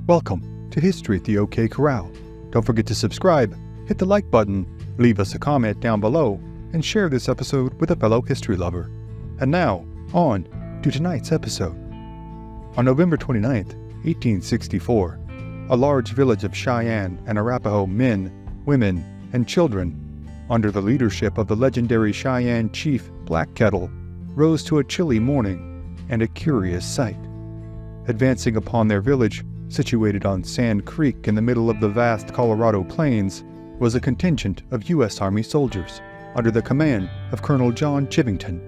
Welcome to History at the OK Corral. Don't forget to subscribe, hit the like button, leave us a comment down below, and share this episode with a fellow history lover. And now, on to tonight's episode. On November 29th, 1864, a large village of Cheyenne and Arapaho men, women, and children, under the leadership of the legendary Cheyenne chief Black Kettle, rose to a chilly morning and a curious sight. Advancing upon their village, situated on Sand Creek in the middle of the vast Colorado plains, was a contingent of U.S. Army soldiers under the command of Colonel John Chivington.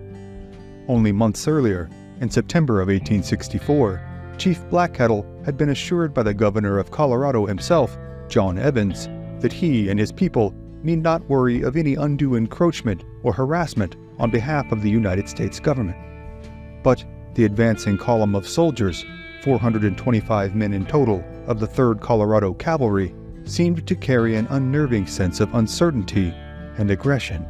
Only months earlier, in September of 1864, Chief Black Kettle had been assured by the governor of Colorado himself, John Evans, that he and his people need not worry of any undue encroachment or harassment on behalf of the United States government. But the advancing column of soldiers, 425 men in total of the 3rd Colorado Cavalry, seemed to carry an unnerving sense of uncertainty and aggression.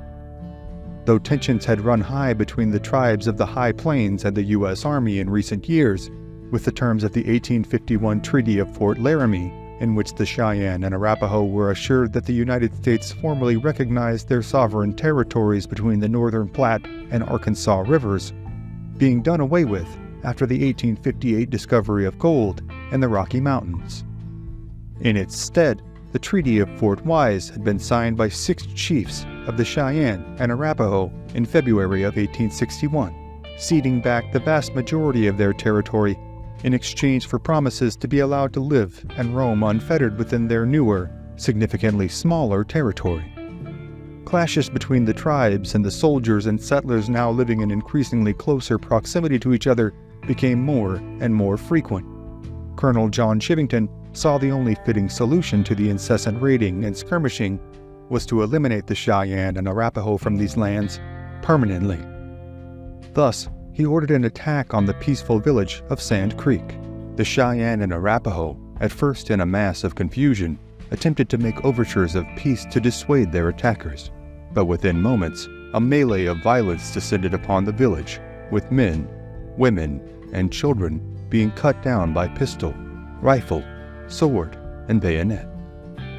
Though tensions had run high between the tribes of the High Plains and the U.S. Army in recent years, with the terms of the 1851 Treaty of Fort Laramie, in which the Cheyenne and Arapaho were assured that the United States formally recognized their sovereign territories between the Northern Platte and Arkansas rivers, being done away with after the 1858 discovery of gold in the Rocky Mountains. In its stead, the Treaty of Fort Wise had been signed by 6 chiefs of the Cheyenne and Arapaho in February of 1861, ceding back the vast majority of their territory in exchange for promises to be allowed to live and roam unfettered within their newer, significantly smaller territory. Clashes between the tribes and the soldiers and settlers now living in increasingly closer proximity to each other became more and more frequent. Colonel John Chivington saw the only fitting solution to the incessant raiding and skirmishing was to eliminate the Cheyenne and Arapaho from these lands permanently. Thus, he ordered an attack on the peaceful village of Sand Creek. The Cheyenne and Arapaho, at first in a mass of confusion, attempted to make overtures of peace to dissuade their attackers. But within moments, a melee of violence descended upon the village, with men, women, and children being cut down by pistol, rifle, sword, and bayonet.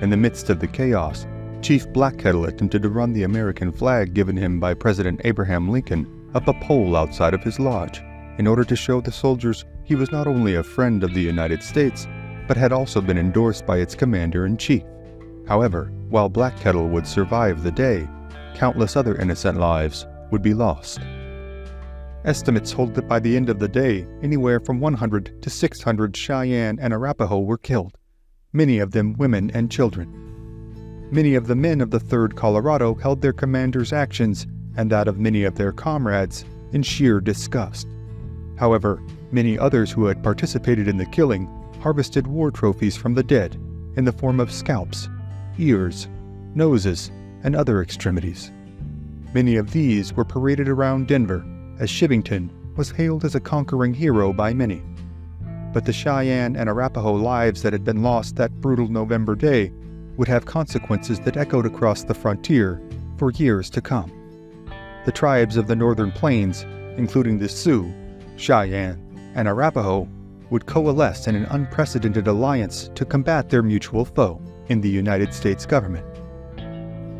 In the midst of the chaos, Chief Black Kettle attempted to run the American flag given him by President Abraham Lincoln up a pole outside of his lodge, in order to show the soldiers he was not only a friend of the United States, but had also been endorsed by its commander-in-chief. However, while Black Kettle would survive the day, countless other innocent lives would be lost. Estimates hold that by the end of the day, anywhere from 100 to 600 Cheyenne and Arapaho were killed, many of them women and children. Many of the men of the 3rd Colorado held their commander's actions and that of many of their comrades in sheer disgust. However, many others who had participated in the killing harvested war trophies from the dead in the form of scalps, ears, noses, and other extremities. Many of these were paraded around Denver, as Chivington was hailed as a conquering hero by many. But the Cheyenne and Arapaho lives that had been lost that brutal November day would have consequences that echoed across the frontier for years to come. The tribes of the Northern Plains, including the Sioux, Cheyenne, and Arapaho, would coalesce in an unprecedented alliance to combat their mutual foe in the United States government.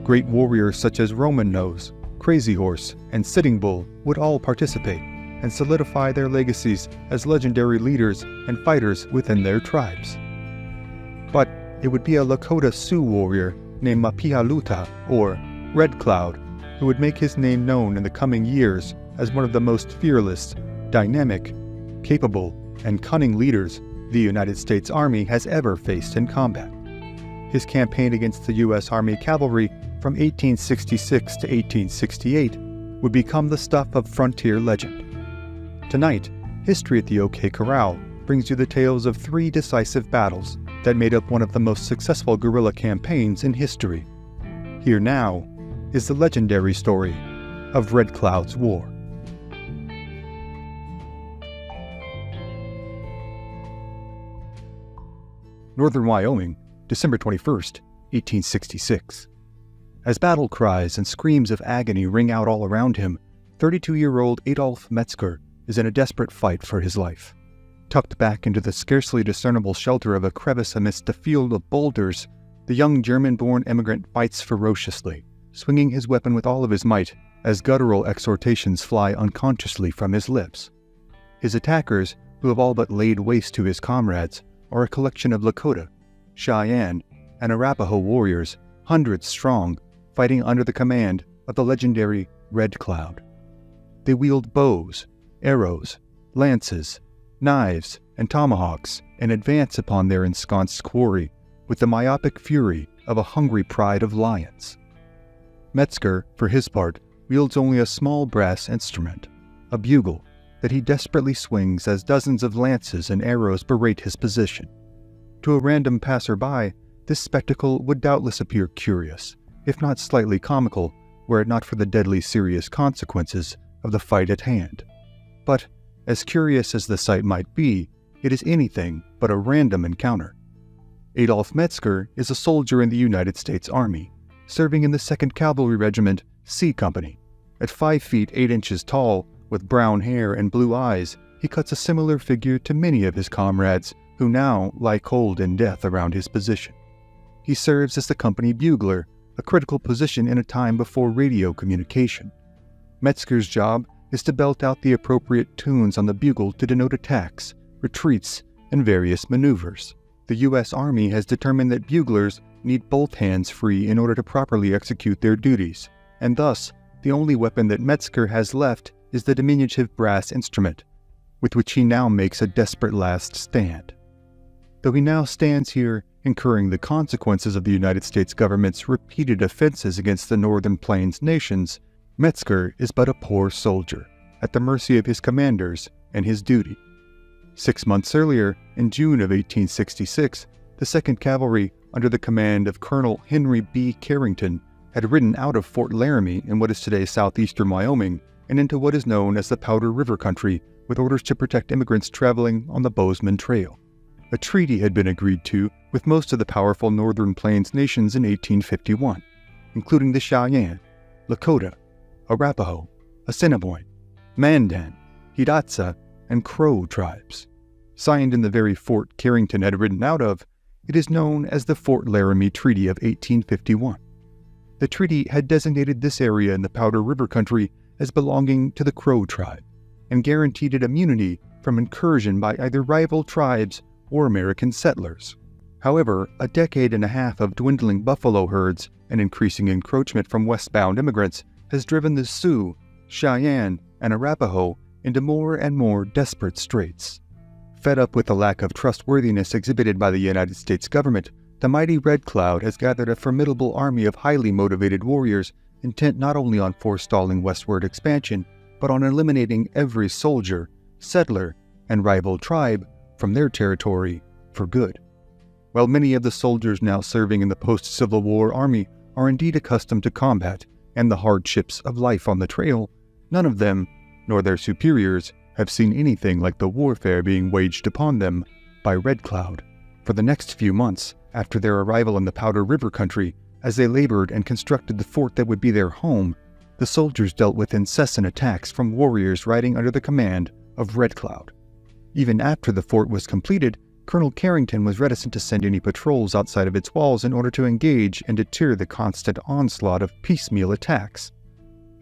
Great warriors such as Roman Nose, Crazy Horse, and Sitting Bull would all participate and solidify their legacies as legendary leaders and fighters within their tribes. But it would be a Lakota Sioux warrior named Mapihaluta, or Red Cloud, who would make his name known in the coming years as one of the most fearless, dynamic, capable, and cunning leaders the United States Army has ever faced in combat. His campaign against the U.S. Army cavalry from 1866 to 1868 would become the stuff of frontier legend. Tonight, History at the OK Corral brings you the tales of 3 decisive battles that made up one of the most successful guerrilla campaigns in history. Here now is the legendary story of Red Cloud's War. Northern Wyoming, December 21st, 1866. As battle cries and screams of agony ring out all around him, 32-year-old Adolf Metzger is in a desperate fight for his life. Tucked back into the scarcely discernible shelter of a crevice amidst a field of boulders, the young German-born immigrant fights ferociously, swinging his weapon with all of his might as guttural exhortations fly unconsciously from his lips. His attackers, who have all but laid waste to his comrades, are a collection of Lakota, Cheyenne, and Arapaho warriors, hundreds strong, fighting under the command of the legendary Red Cloud. They wield bows, arrows, lances, knives, and tomahawks, and advance upon their ensconced quarry with the myopic fury of a hungry pride of lions. Metzger, for his part, wields only a small brass instrument, a bugle, that he desperately swings as dozens of lances and arrows berate his position. To a random passerby, this spectacle would doubtless appear curious, if not slightly comical, were it not for the deadly serious consequences of the fight at hand. But, as curious as the sight might be, it is anything but a random encounter. Adolf Metzger is a soldier in the United States Army, serving in the 2nd Cavalry Regiment, C Company. At 5 feet 8 inches tall, with brown hair and blue eyes, he cuts a similar figure to many of his comrades who now lie cold in death around his position. He serves as the company bugler, a critical position in a time before radio communication. Metzger's job is to belt out the appropriate tunes on the bugle to denote attacks, retreats, and various maneuvers. The U.S. Army has determined that buglers need both hands free in order to properly execute their duties, and thus, the only weapon that Metzger has left is the diminutive brass instrument, with which he now makes a desperate last stand. Though he now stands here incurring the consequences of the United States government's repeated offenses against the Northern Plains nations, Metzger is but a poor soldier, at the mercy of his commanders and his duty. 6 months earlier, in June of 1866, the 2nd Cavalry, under the command of Colonel Henry B. Carrington, had ridden out of Fort Laramie in what is today southeastern Wyoming and into what is known as the Powder River Country with orders to protect immigrants traveling on the Bozeman Trail. A treaty had been agreed to with most of the powerful Northern Plains nations in 1851, including the Cheyenne, Lakota, Arapaho, Assiniboine, Mandan, Hidatsa, and Crow tribes. Signed in the very fort Carrington had ridden out of, it is known as the Fort Laramie Treaty of 1851. The treaty had designated this area in the Powder River Country as belonging to the Crow tribe, and guaranteed it immunity from incursion by either rival tribes or American settlers. However, a decade and a half of dwindling buffalo herds and increasing encroachment from westbound immigrants has driven the Sioux, Cheyenne, and Arapaho into more and more desperate straits. Fed up with the lack of trustworthiness exhibited by the United States government, the mighty Red Cloud has gathered a formidable army of highly motivated warriors intent not only on forestalling westward expansion, but on eliminating every soldier, settler, and rival tribe from their territory for good. While many of the soldiers now serving in the post-Civil War Army are indeed accustomed to combat and the hardships of life on the trail, none of them, nor their superiors, have seen anything like the warfare being waged upon them by Red Cloud. For the next few months, after their arrival in the Powder River Country, as they labored and constructed the fort that would be their home, the soldiers dealt with incessant attacks from warriors riding under the command of Red Cloud. Even after the fort was completed, Colonel Carrington was reticent to send any patrols outside of its walls in order to engage and deter the constant onslaught of piecemeal attacks.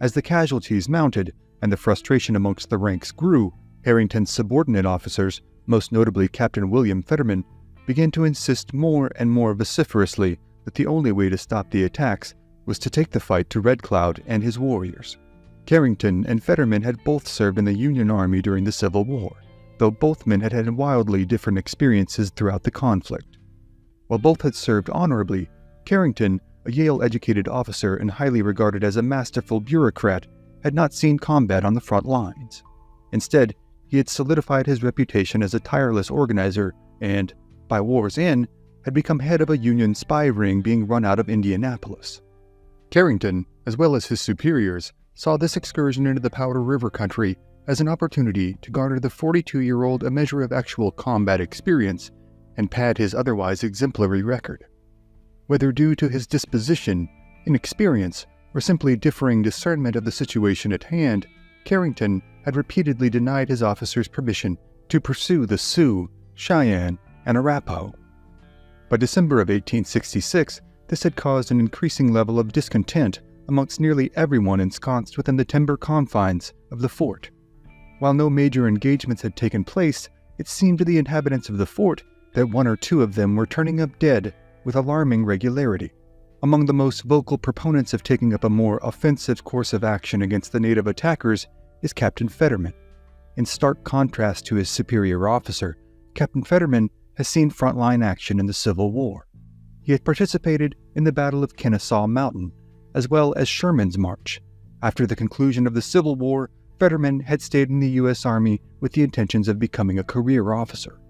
As the casualties mounted and the frustration amongst the ranks grew, Carrington's subordinate officers, most notably Captain William Fetterman, began to insist more and more vociferously that the only way to stop the attacks was to take the fight to Red Cloud and his warriors. Carrington and Fetterman had both served in the Union Army during the Civil War, though both men had had wildly different experiences throughout the conflict. While both had served honorably, Carrington, a Yale-educated officer and highly regarded as a masterful bureaucrat, had not seen combat on the front lines. Instead, he had solidified his reputation as a tireless organizer and, by war's end, had become head of a Union spy ring being run out of Indianapolis. Carrington, as well as his superiors, saw this excursion into the Powder River Country as an opportunity to garner the 42-year-old a measure of actual combat experience and pad his otherwise exemplary record. Whether due to his disposition, inexperience, or simply differing discernment of the situation at hand, Carrington had repeatedly denied his officers permission to pursue the Sioux, Cheyenne, and Arapaho. By December of 1866, this had caused an increasing level of discontent amongst nearly everyone ensconced within the timber confines of the fort. While no major engagements had taken place, it seemed to the inhabitants of the fort that one or two of them were turning up dead with alarming regularity. Among the most vocal proponents of taking up a more offensive course of action against the native attackers is Captain Fetterman. In stark contrast to his superior officer, Captain Fetterman has seen frontline action in the Civil War. He had participated in the Battle of Kennesaw Mountain, as well as Sherman's March. After the conclusion of the Civil War, Fetterman had stayed in the U.S. Army with the intentions of becoming a career officer.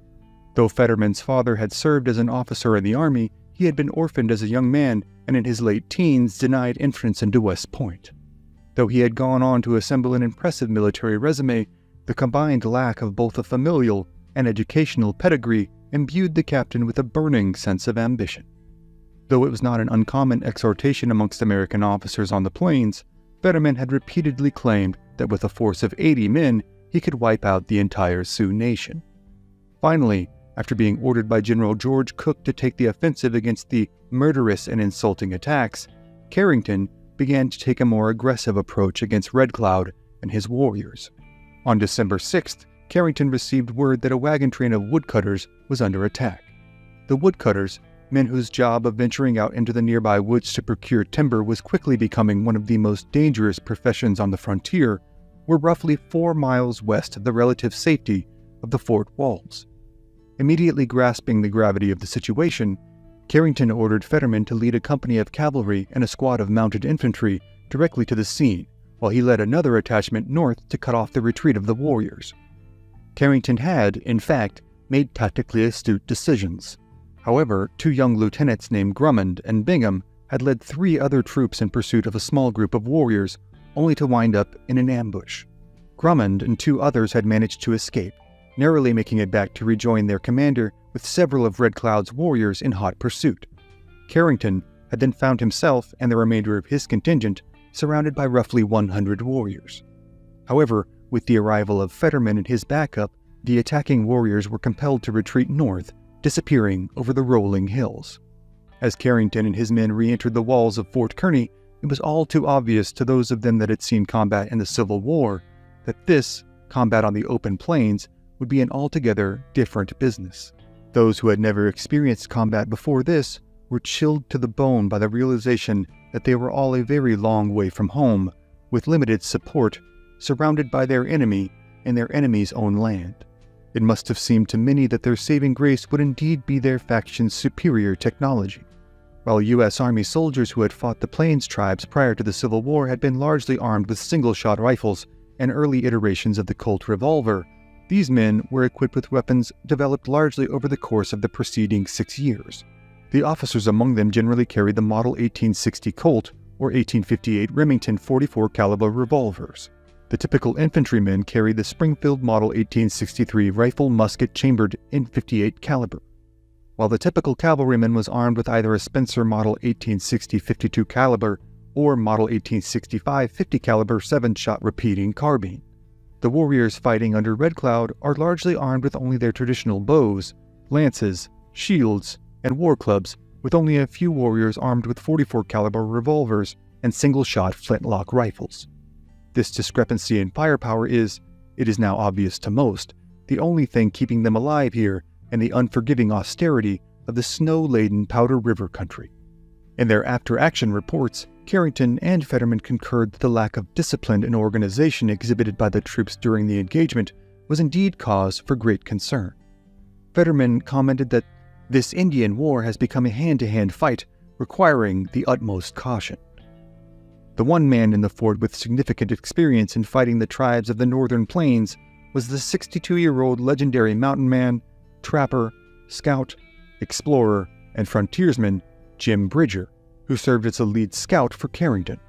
Though Fetterman's father had served as an officer in the Army, he had been orphaned as a young man and in his late teens denied entrance into West Point. Though he had gone on to assemble an impressive military resume, the combined lack of both a familial and educational pedigree imbued the captain with a burning sense of ambition. Though it was not an uncommon exhortation amongst American officers on the plains, Fetterman had repeatedly claimed that with a force of 80 men, he could wipe out the entire Sioux nation. Finally, after being ordered by General George Cooke to take the offensive against the murderous and insulting attacks, Carrington began to take a more aggressive approach against Red Cloud and his warriors. On December 6th, Carrington received word that a wagon train of woodcutters was under attack. The woodcutters, men whose job of venturing out into the nearby woods to procure timber was quickly becoming one of the most dangerous professions on the frontier, were roughly 4 miles west of the relative safety of the fort walls. Immediately grasping the gravity of the situation, Carrington ordered Fetterman to lead a company of cavalry and a squad of mounted infantry directly to the scene, while he led another attachment north to cut off the retreat of the warriors. Carrington had, in fact, made tactically astute decisions. However, 2 young lieutenants named Drummond and Bingham had led 3 other troops in pursuit of a small group of warriors, only to wind up in an ambush. Drummond and 2 others had managed to escape, narrowly making it back to rejoin their commander with several of Red Cloud's warriors in hot pursuit. Carrington had then found himself and the remainder of his contingent surrounded by roughly 100 warriors. However, with the arrival of Fetterman and his backup, the attacking warriors were compelled to retreat north, disappearing over the rolling hills. As Carrington and his men re-entered the walls of Fort Kearny, it was all too obvious to those of them that had seen combat in the Civil War that this, combat on the open plains, would be an altogether different business. Those who had never experienced combat before this were chilled to the bone by the realization that they were all a very long way from home, with limited support, surrounded by their enemy in their enemy's own land. It must have seemed to many that their saving grace would indeed be their faction's superior technology. While U.S. Army soldiers who had fought the Plains tribes prior to the Civil War had been largely armed with single-shot rifles and early iterations of the Colt revolver, these men were equipped with weapons developed largely over the course of the preceding 6 years. The officers among them generally carried the Model 1860 Colt or 1858 Remington 44 caliber revolvers. The typical infantrymen carried the Springfield Model 1863 rifle musket chambered in .58 caliber, while the typical cavalryman was armed with either a Spencer Model 1860 52 caliber or Model 1865 50 caliber 7-shot repeating carbine. The warriors fighting under Red Cloud are largely armed with only their traditional bows, lances, shields, and war clubs, with only a few warriors armed with 44 caliber revolvers and single-shot flintlock rifles. This discrepancy in firepower is, it is now obvious to most, the only thing keeping them alive here in the unforgiving austerity of the snow-laden Powder River country. In their after-action reports, Carrington and Fetterman concurred that the lack of discipline and organization exhibited by the troops during the engagement was indeed cause for great concern. Fetterman commented that this Indian war has become a hand-to-hand fight, requiring the utmost caution. The one man in the fort with significant experience in fighting the tribes of the northern plains was the 62-year-old legendary mountain man, trapper, scout, explorer, and frontiersman Jim Bridger, who served as a lead scout for Carrington.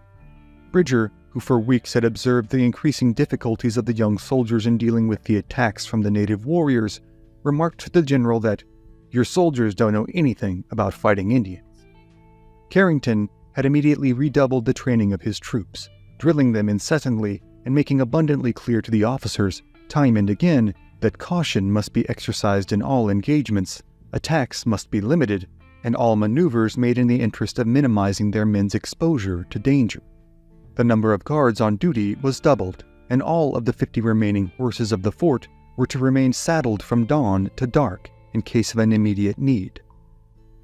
Bridger, who for weeks had observed the increasing difficulties of the young soldiers in dealing with the attacks from the native warriors, remarked to the general that, "Your soldiers don't know anything about fighting Indians." Carrington had immediately redoubled the training of his troops, drilling them incessantly and making abundantly clear to the officers, time and again, that caution must be exercised in all engagements, attacks must be limited, and all maneuvers made in the interest of minimizing their men's exposure to danger. The number of guards on duty was doubled, and all of the 50 remaining horses of the fort were to remain saddled from dawn to dark in case of an immediate need.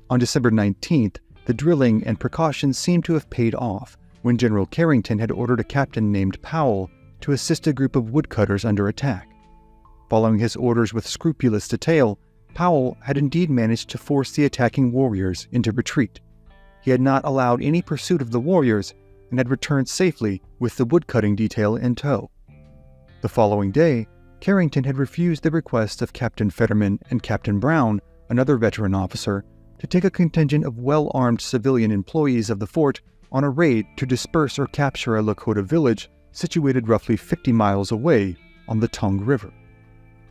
On December 19th, the drilling and precautions seemed to have paid off when General Carrington had ordered a captain named Powell to assist a group of woodcutters under attack. Following his orders with scrupulous detail, Powell had indeed managed to force the attacking warriors into retreat. He had not allowed any pursuit of the warriors and had returned safely with the woodcutting detail in tow. The following day, Carrington had refused the request of Captain Fetterman and Captain Brown, another veteran officer, to take a contingent of well-armed civilian employees of the fort on a raid to disperse or capture a Lakota village situated roughly 50 miles away on the Tongue River.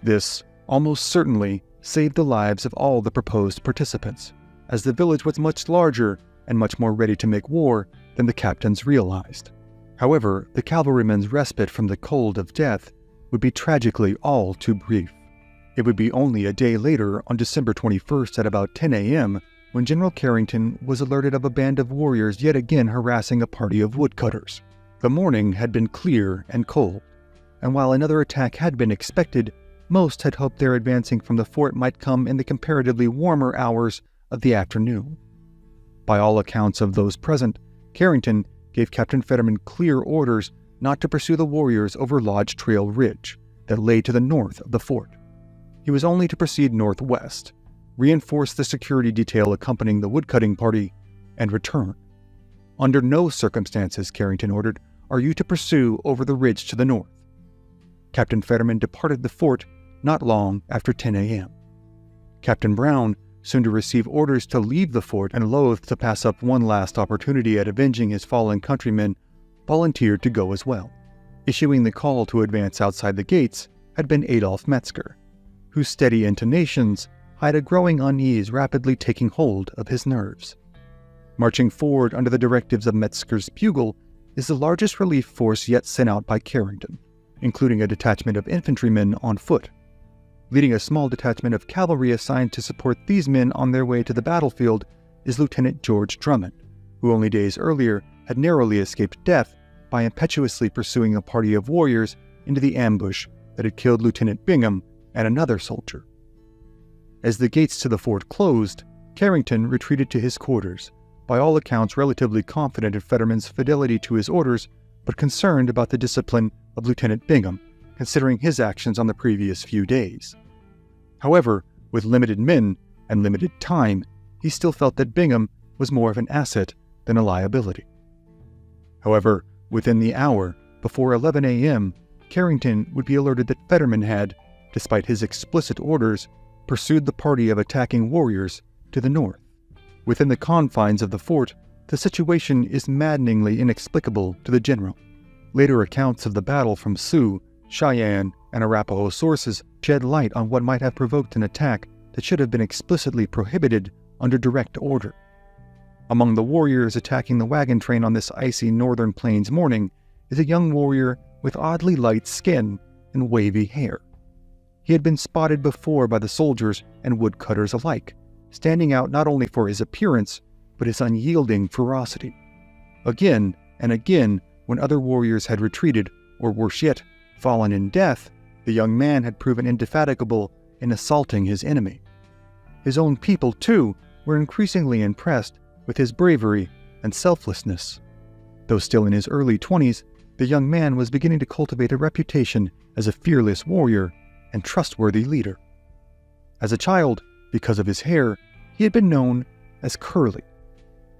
This almost certainly saved the lives of all the proposed participants, as the village was much larger and much more ready to make war than the captains realized. However, the cavalrymen's respite from the cold of death would be tragically all too brief. It would be only a day later, on December 21st at about 10 a.m., when General Carrington was alerted of a band of warriors yet again harassing a party of woodcutters. The morning had been clear and cold, and while another attack had been expected, most had hoped their advancing from the fort might come in the comparatively warmer hours of the afternoon. By all accounts of those present, Carrington gave Captain Fetterman clear orders not to pursue the warriors over Lodge Trail Ridge that lay to the north of the fort. He was only to proceed northwest, reinforce the security detail accompanying the woodcutting party, and return. Under no circumstances, Carrington ordered, are you to pursue over the ridge to the north. Captain Fetterman departed the fort not long after 10 a.m. Captain Brown, soon to receive orders to leave the fort and loath to pass up one last opportunity at avenging his fallen countrymen, volunteered to go as well. Issuing the call to advance outside the gates had been Adolph Metzger, whose steady intonations hid a growing unease rapidly taking hold of his nerves. Marching forward under the directives of Metzger's bugle is the largest relief force yet sent out by Carrington, including a detachment of infantrymen on foot. Leading a small detachment of cavalry assigned to support these men on their way to the battlefield is Lieutenant George Drummond, who only days earlier had narrowly escaped death by impetuously pursuing a party of warriors into the ambush that had killed Lieutenant Bingham and another soldier. As the gates to the fort closed, Carrington retreated to his quarters, by all accounts relatively confident in Fetterman's fidelity to his orders, but concerned about the discipline of Lieutenant Bingham, considering his actions on the previous few days. However, with limited men and limited time, he still felt that Bingham was more of an asset than a liability. However, within the hour, before 11 a.m., Carrington would be alerted that Fetterman had, despite his explicit orders, pursued the party of attacking warriors to the north. Within the confines of the fort, the situation is maddeningly inexplicable to the general. Later accounts of the battle from Sioux, Cheyenne, and Arapaho sources shed light on what might have provoked an attack that should have been explicitly prohibited under direct order. Among the warriors attacking the wagon train on this icy northern plains morning is a young warrior with oddly light skin and wavy hair. He had been spotted before by the soldiers and woodcutters alike, standing out not only for his appearance, but his unyielding ferocity. Again and again, when other warriors had retreated, or worse yet, fallen in death, the young man had proven indefatigable in assaulting his enemy. His own people, too, were increasingly impressed with his bravery and selflessness. Though still in his early 20s, the young man was beginning to cultivate a reputation as a fearless warrior and trustworthy leader. As a child, because of his hair, he had been known as Curly.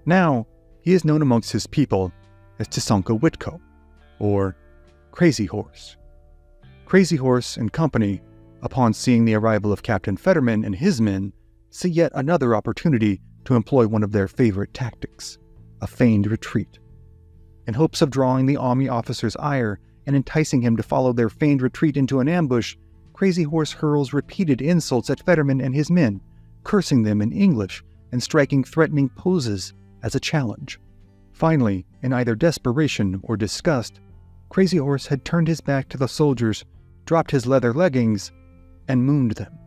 Now, he is known amongst his people as Tisonka Whitco, or Crazy Horse. Crazy Horse and company, upon seeing the arrival of Captain Fetterman and his men, see yet another opportunity to employ one of their favorite tactics, a feigned retreat. In hopes of drawing the army officer's ire and enticing him to follow their feigned retreat into an ambush, Crazy Horse hurls repeated insults at Fetterman and his men, cursing them in English and striking threatening poses as a challenge. Finally, in either desperation or disgust, Crazy Horse had turned his back to the soldiers, dropped his leather leggings, and mooned them.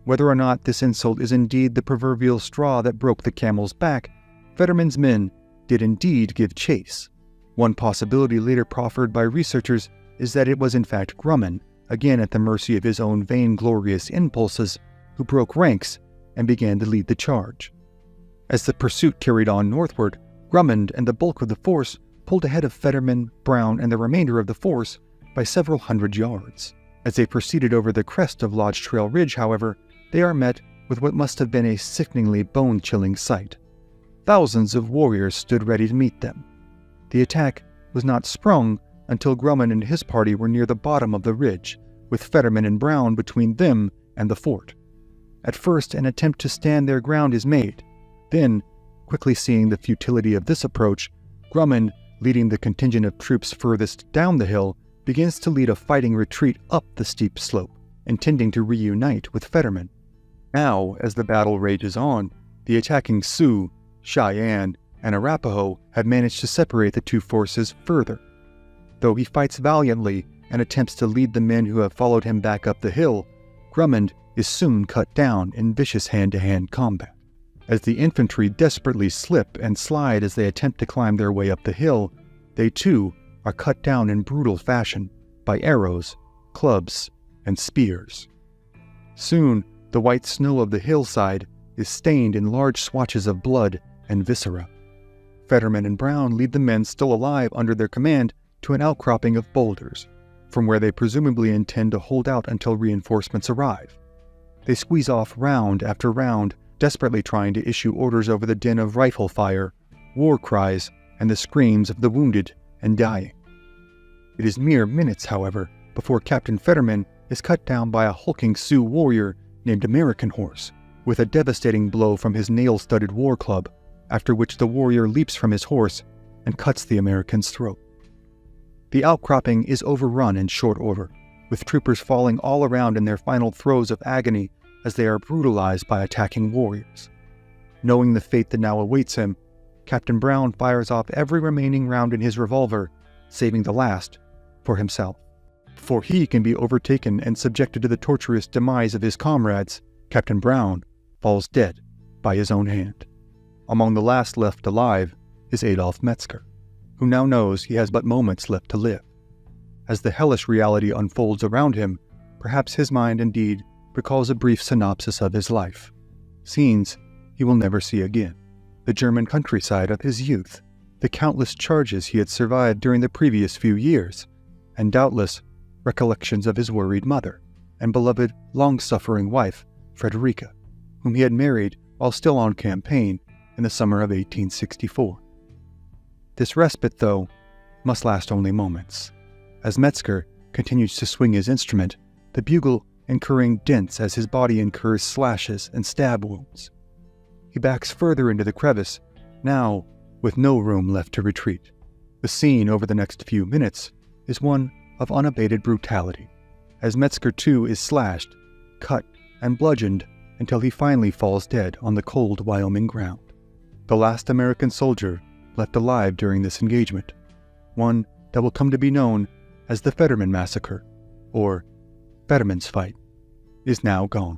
Whether or not this insult is indeed the proverbial straw that broke the camel's back, Fetterman's men did indeed give chase. One possibility later proffered by researchers is that it was in fact Grumman, again at the mercy of his own vainglorious impulses, who broke ranks and began to lead the charge. As the pursuit carried on northward, Grumman and the bulk of the force pulled ahead of Fetterman, Brown, and the remainder of the force by several hundred yards. As they proceeded over the crest of Lodge Trail Ridge, however, they are met with what must have been a sickeningly bone-chilling sight. Thousands of warriors stood ready to meet them. The attack was not sprung until Grumman and his party were near the bottom of the ridge, with Fetterman and Brown between them and the fort. At first, an attempt to stand their ground is made. Then, quickly seeing the futility of this approach, Grumman, leading the contingent of troops furthest down the hill, begins to lead a fighting retreat up the steep slope, intending to reunite with Fetterman. Now, as the battle rages on, the attacking Sioux, Cheyenne, and Arapaho have managed to separate the two forces further. Though he fights valiantly and attempts to lead the men who have followed him back up the hill, Grumman is soon cut down in vicious hand-to-hand combat. As the infantry desperately slip and slide as they attempt to climb their way up the hill, they too are cut down in brutal fashion by arrows, clubs, and spears. Soon, the white snow of the hillside is stained in large swatches of blood and viscera. Fetterman and Brown lead the men still alive under their command to an outcropping of boulders, from where they presumably intend to hold out until reinforcements arrive. They squeeze off round after round, desperately trying to issue orders over the din of rifle fire, war cries, and the screams of the wounded and dying. It is mere minutes, however, before Captain Fetterman is cut down by a hulking Sioux warrior named American Horse, with a devastating blow from his nail-studded war club, after which the warrior leaps from his horse and cuts the American's throat. The outcropping is overrun in short order, with troopers falling all around in their final throes of agony as they are brutalized by attacking warriors. Knowing the fate that now awaits him, Captain Brown fires off every remaining round in his revolver, saving the last for himself. Before he can be overtaken and subjected to the torturous demise of his comrades, Captain Brown falls dead by his own hand. Among the last left alive is Adolf Metzger, who now knows he has but moments left to live. As the hellish reality unfolds around him, perhaps his mind indeed recalls a brief synopsis of his life. Scenes he will never see again. The German countryside of his youth, the countless charges he had survived during the previous few years, and doubtless recollections of his worried mother and beloved, long-suffering wife, Frederica, whom he had married while still on campaign in the summer of 1864. This respite, though, must last only moments. As Metzger continues to swing his instrument, the bugle incurring dents as his body incurs slashes and stab wounds. He backs further into the crevice, now with no room left to retreat. The scene over the next few minutes is one of unabated brutality, as Metzger too is slashed, cut, and bludgeoned until he finally falls dead on the cold Wyoming ground. The last American soldier left alive during this engagement, one that will come to be known as the Fetterman Massacre, or Fetterman's Fight, is now gone.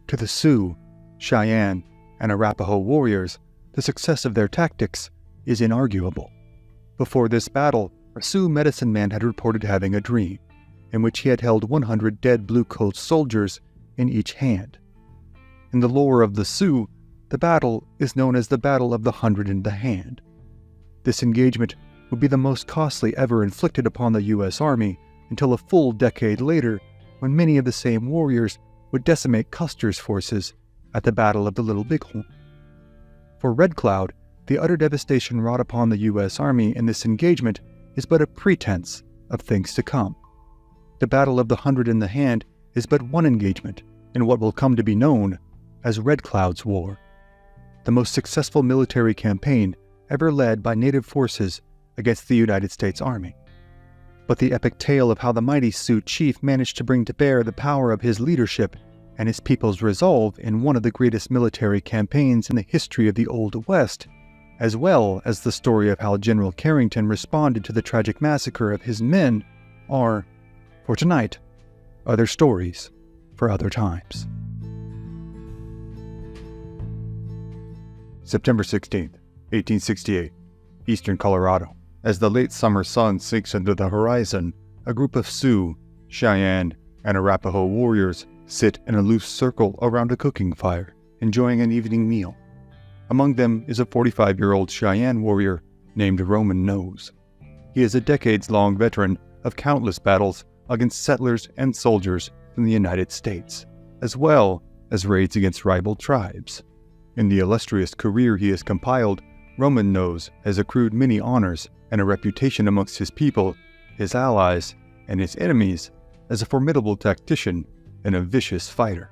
To the Sioux, Cheyenne, and Arapaho warriors, the success of their tactics is inarguable. Before this battle, a Sioux medicine man had reported having a dream, in which he had held 100 dead blue-coat soldiers in each hand. In the lore of the Sioux, the battle is known as the Battle of the 100 in the Hand. This engagement would be the most costly ever inflicted upon the U.S. Army until a full decade later, when many of the same warriors would decimate Custer's forces at the Battle of the Little Bighorn. For Red Cloud, the utter devastation wrought upon the U.S. Army in this engagement is but a pretense of things to come. The Battle of the 100 in the Hand is but one engagement in what will come to be known as Red Cloud's War, the most successful military campaign ever led by Native forces against the United States Army. But the epic tale of how the mighty Sioux chief managed to bring to bear the power of his leadership and his people's resolve in one of the greatest military campaigns in the history of the Old West, as well as the story of how General Carrington responded to the tragic massacre of his men, are, for tonight, other stories for other times. September 16th, 1868, eastern Colorado. As the late summer sun sinks into the horizon, a group of Sioux, Cheyenne, and Arapaho warriors sit in a loose circle around a cooking fire, enjoying an evening meal. Among them is a 45-year-old Cheyenne warrior named Roman Nose. He is a decades-long veteran of countless battles against settlers and soldiers from the United States, as well as raids against rival tribes. In the illustrious career he has compiled, Roman Nose has accrued many honors and a reputation amongst his people, his allies, and his enemies as a formidable tactician and a vicious fighter.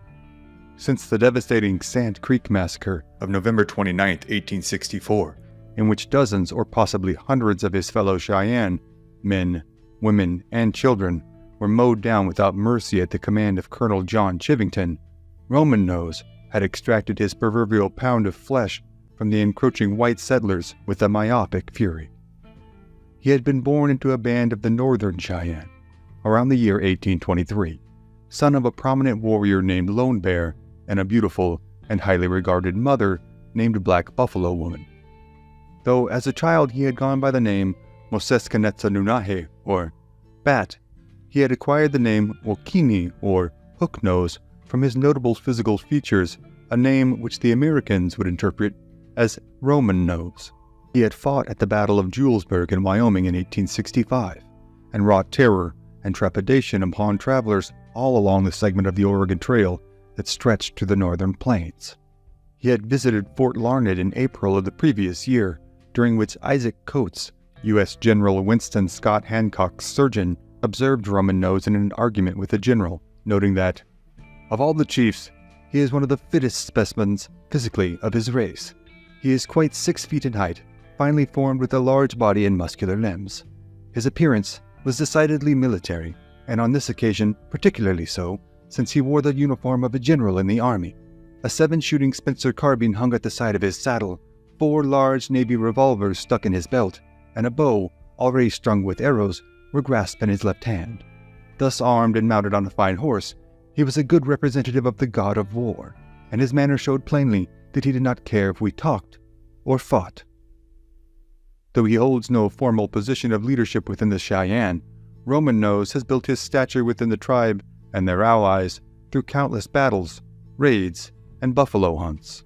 Since the devastating Sand Creek Massacre of November 29, 1864, in which dozens or possibly hundreds of his fellow Cheyenne, men, women, and children, were mowed down without mercy at the command of Colonel John Chivington, Roman Nose had extracted his proverbial pound of flesh from the encroaching white settlers with a myopic fury. He had been born into a band of the Northern Cheyenne around the year 1823, son of a prominent warrior named Lone Bear and a beautiful and highly regarded mother named Black Buffalo Woman. Though as a child he had gone by the name Moseskanetsanunahe, or Bat, he had acquired the name Wokini, or Hook Nose, from his notable physical features, a name which the Americans would interpret as Roman Nose. He had fought at the Battle of Julesburg in Wyoming in 1865, and wrought terror and trepidation upon travelers all along the segment of the Oregon Trail that stretched to the northern plains. He had visited Fort Larned in April of the previous year, during which Isaac Coates, U.S. General Winston Scott Hancock's surgeon, observed Roman Nose in an argument with the general, noting that, "Of all the chiefs, he is one of the fittest specimens physically of his race. He is quite 6 feet in height, finely formed with a large body and muscular limbs. His appearance was decidedly military, and on this occasion particularly so, since he wore the uniform of a general in the army. A 7-shooting Spencer carbine hung at the side of his saddle, 4 large Navy revolvers stuck in his belt, and a bow, already strung with arrows, were grasped in his left hand. Thus armed and mounted on a fine horse, he was a good representative of the god of war, and his manner showed plainly that he did not care if we talked or fought." Though he holds no formal position of leadership within the Cheyenne, Roman Nose has built his stature within the tribe and their allies through countless battles, raids, and buffalo hunts.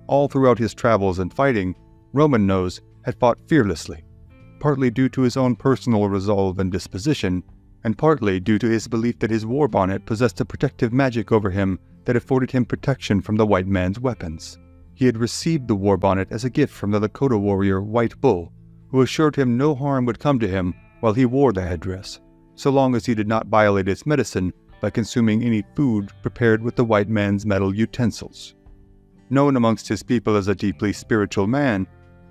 All throughout his travels and fighting, Roman Nose had fought fearlessly, partly due to his own personal resolve and disposition, and partly due to his belief that his war bonnet possessed a protective magic over him that afforded him protection from the white man's weapons. He had received the war bonnet as a gift from the Lakota warrior White Bull, who assured him no harm would come to him while he wore the headdress, so long as he did not violate its medicine by consuming any food prepared with the white man's metal utensils. Known amongst his people as a deeply spiritual man,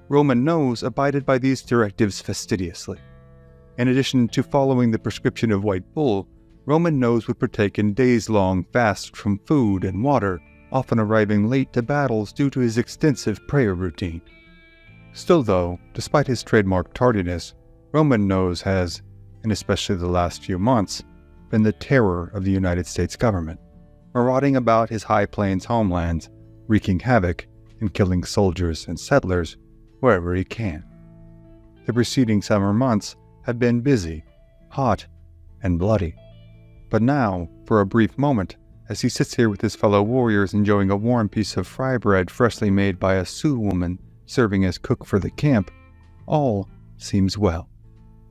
Roman Nose abided by these directives fastidiously. In addition to following the prescription of White Bull, Roman Nose would partake in days-long fasts from food and water, often arriving late to battles due to his extensive prayer routine. Still though, despite his trademark tardiness, Roman Nose has, and especially the last few months, been the terror of the United States government, marauding about his high plains homelands, wreaking havoc and killing soldiers and settlers wherever he can. The preceding summer months have been busy, hot, and bloody. But now, for a brief moment, as he sits here with his fellow warriors enjoying a warm piece of fry bread freshly made by a Sioux woman serving as cook for the camp, all seems well,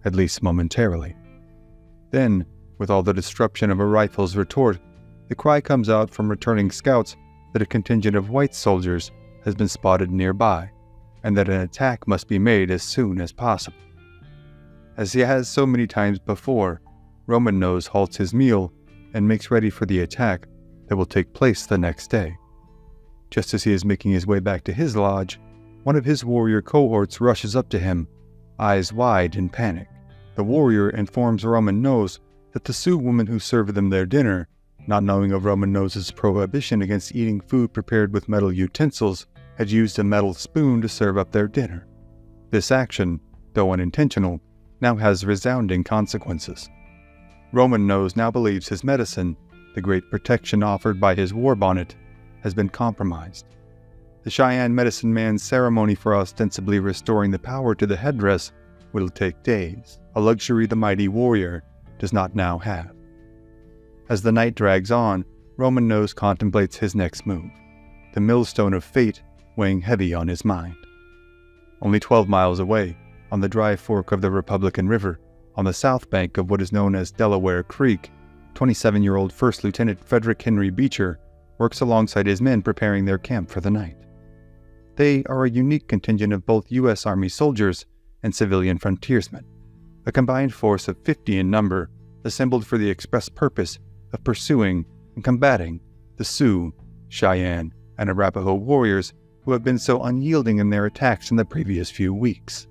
at least momentarily. Then, with all the disruption of a rifle's retort, the cry comes out from returning scouts that a contingent of white soldiers has been spotted nearby, and that an attack must be made as soon as possible. As he has so many times before, Roman Nose halts his meal and makes ready for the attack that will take place the next day. Just as he is making his way back to his lodge, one of his warrior cohorts rushes up to him, eyes wide in panic. The warrior informs Roman Nose that the Sioux woman who served them their dinner, not knowing of Roman Nose's prohibition against eating food prepared with metal utensils, had used a metal spoon to serve up their dinner. This action, though unintentional, now has resounding consequences. Roman Nose now believes his medicine, the the great protection offered by his war bonnet, has been compromised. The Cheyenne medicine man's ceremony for ostensibly restoring the power to the headdress will take days, a luxury the mighty warrior does not now have. As the night drags on, Roman Nose contemplates his next move, the millstone of fate weighing heavy on his mind. Only 12 miles away, on the dry fork of the Republican River, on the south bank of what is known as Delaware Creek, 27-year-old First Lieutenant Frederick Henry Beecher works alongside his men preparing their camp for the night. They are a unique contingent of both U.S. Army soldiers and civilian frontiersmen, a combined force of 50 in number, assembled for the express purpose of pursuing and combating the Sioux, Cheyenne, and Arapaho warriors who have been so unyielding in their attacks in the previous few weeks.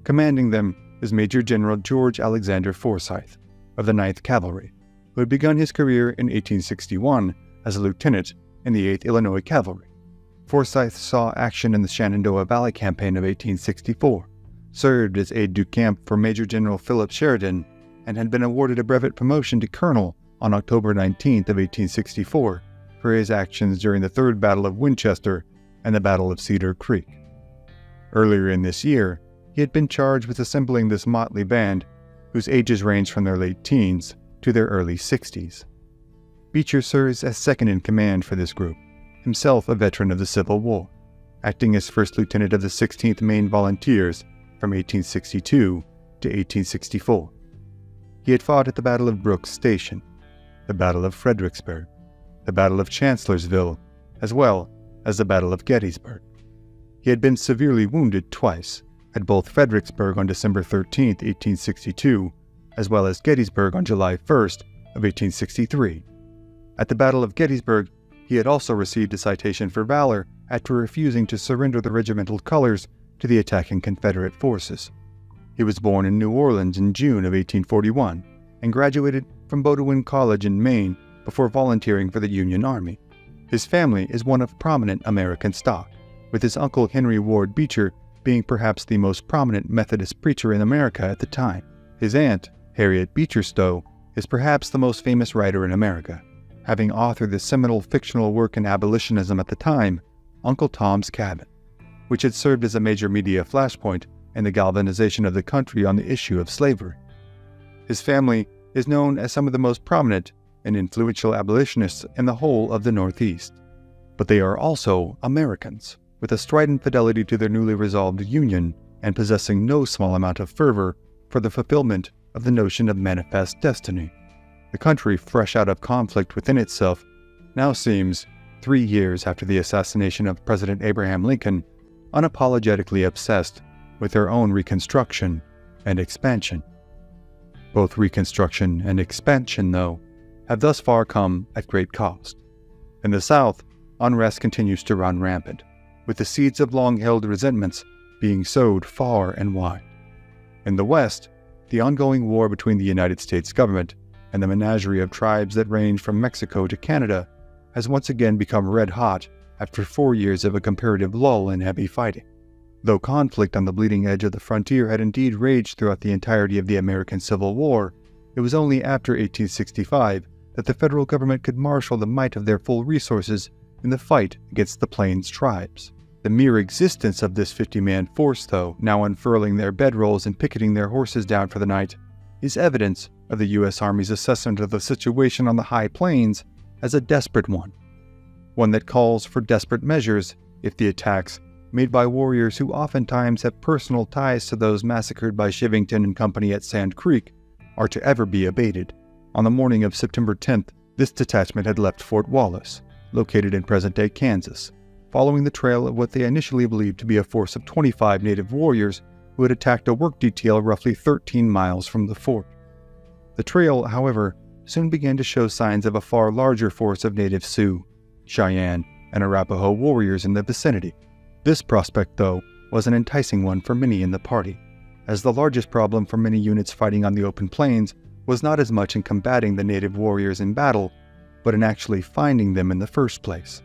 Commanding them is Major General George Alexander Forsyth of the 9th Cavalry, who had begun his career in 1861 as a lieutenant in the 8th Illinois Cavalry. Forsyth saw action in the Shenandoah Valley Campaign of 1864, served as aide-de-camp for Major General Philip Sheridan, and had been awarded a brevet promotion to colonel on October 19th of 1864 for his actions during the Third Battle of Winchester and the Battle of Cedar Creek. Earlier in this year, he had been charged with assembling this motley band, whose ages ranged from their late teens to their early 60s. Beecher serves as second in command for this group, himself a veteran of the Civil War, acting as first lieutenant of the 16th Maine Volunteers from 1862 to 1864. He had fought at the Battle of Brooks Station, the Battle of Fredericksburg, the Battle of Chancellorsville, as well as the Battle of Gettysburg. He had been severely wounded twice, at both Fredericksburg on December 13, 1862, as well as Gettysburg on July 1 of 1863. At the Battle of Gettysburg, he had also received a citation for valor after refusing to surrender the regimental colors to the attacking Confederate forces. He was born in New Orleans in June of 1841 and graduated from Bowdoin College in Maine before volunteering for the Union Army. His family is one of prominent American stock, with his uncle Henry Ward Beecher being perhaps the most prominent Methodist preacher in America at the time. His aunt, Harriet Beecher Stowe, is perhaps the most famous writer in America, having authored the seminal fictional work in abolitionism at the time, Uncle Tom's Cabin, which had served as a major media flashpoint in the galvanization of the country on the issue of slavery. His family is known as some of the most prominent and influential abolitionists in the whole of the Northeast. But they are also Americans, with a strident fidelity to their newly resolved Union and possessing no small amount of fervor for the fulfillment of the notion of manifest destiny. The country, fresh out of conflict within itself, now seems, 3 years after the assassination of President Abraham Lincoln, unapologetically obsessed with their own reconstruction and expansion. Both reconstruction and expansion, though, have thus far come at great cost. In the South, unrest continues to run rampant, with the seeds of long-held resentments being sowed far and wide. In the West, the ongoing war between the United States government and the menagerie of tribes that range from Mexico to Canada has once again become red-hot after 4 years of a comparative lull in heavy fighting. Though conflict on the bleeding edge of the frontier had indeed raged throughout the entirety of the American Civil War, it was only after 1865 that the federal government could marshal the might of their full resources in the fight against the Plains tribes. The mere existence of this 50-man force, though, now unfurling their bedrolls and picketing their horses down for the night, is evidence of the U.S. Army's assessment of the situation on the high plains as a desperate one that calls for desperate measures if the attacks made by warriors who oftentimes have personal ties to those massacred by Chivington and company at Sand Creek are to ever be abated. On the morning of September 10th, this detachment had left Fort Wallace, located in present-day Kansas, following the trail of what they initially believed to be a force of 25 native warriors who had attacked a work detail roughly 13 miles from the fort. The trail, however, soon began to show signs of a far larger force of native Sioux, Cheyenne, and Arapaho warriors in the vicinity. This prospect, though, was an enticing one for many in the party, as the largest problem for many units fighting on the open plains was not as much in combating the native warriors in battle, but in actually finding them in the first place.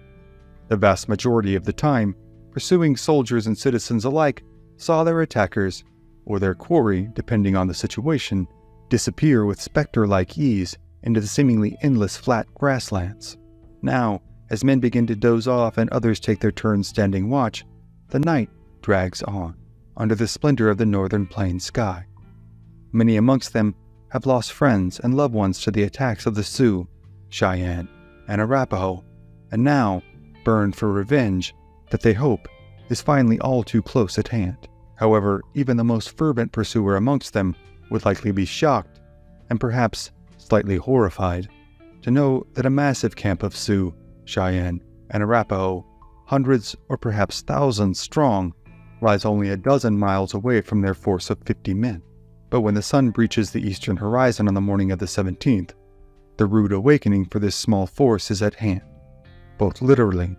The vast majority of the time, pursuing soldiers and citizens alike saw their attackers, or their quarry depending on the situation, disappear with specter-like ease into the seemingly endless flat grasslands. Now, as men begin to doze off and others take their turns standing watch, the night drags on, under the splendor of the northern plains sky. Many amongst them have lost friends and loved ones to the attacks of the Sioux, Cheyenne, and Arapaho, and now burn for revenge that they hope is finally all too close at hand. However, even the most fervent pursuer amongst them would likely be shocked, and perhaps slightly horrified, to know that a massive camp of Sioux, Cheyenne, and Arapaho, hundreds or perhaps thousands strong, lies only a dozen miles away from their force of 50 men. But when the sun breaches the eastern horizon on the morning of the 17th, the rude awakening for this small force is at hand, both literally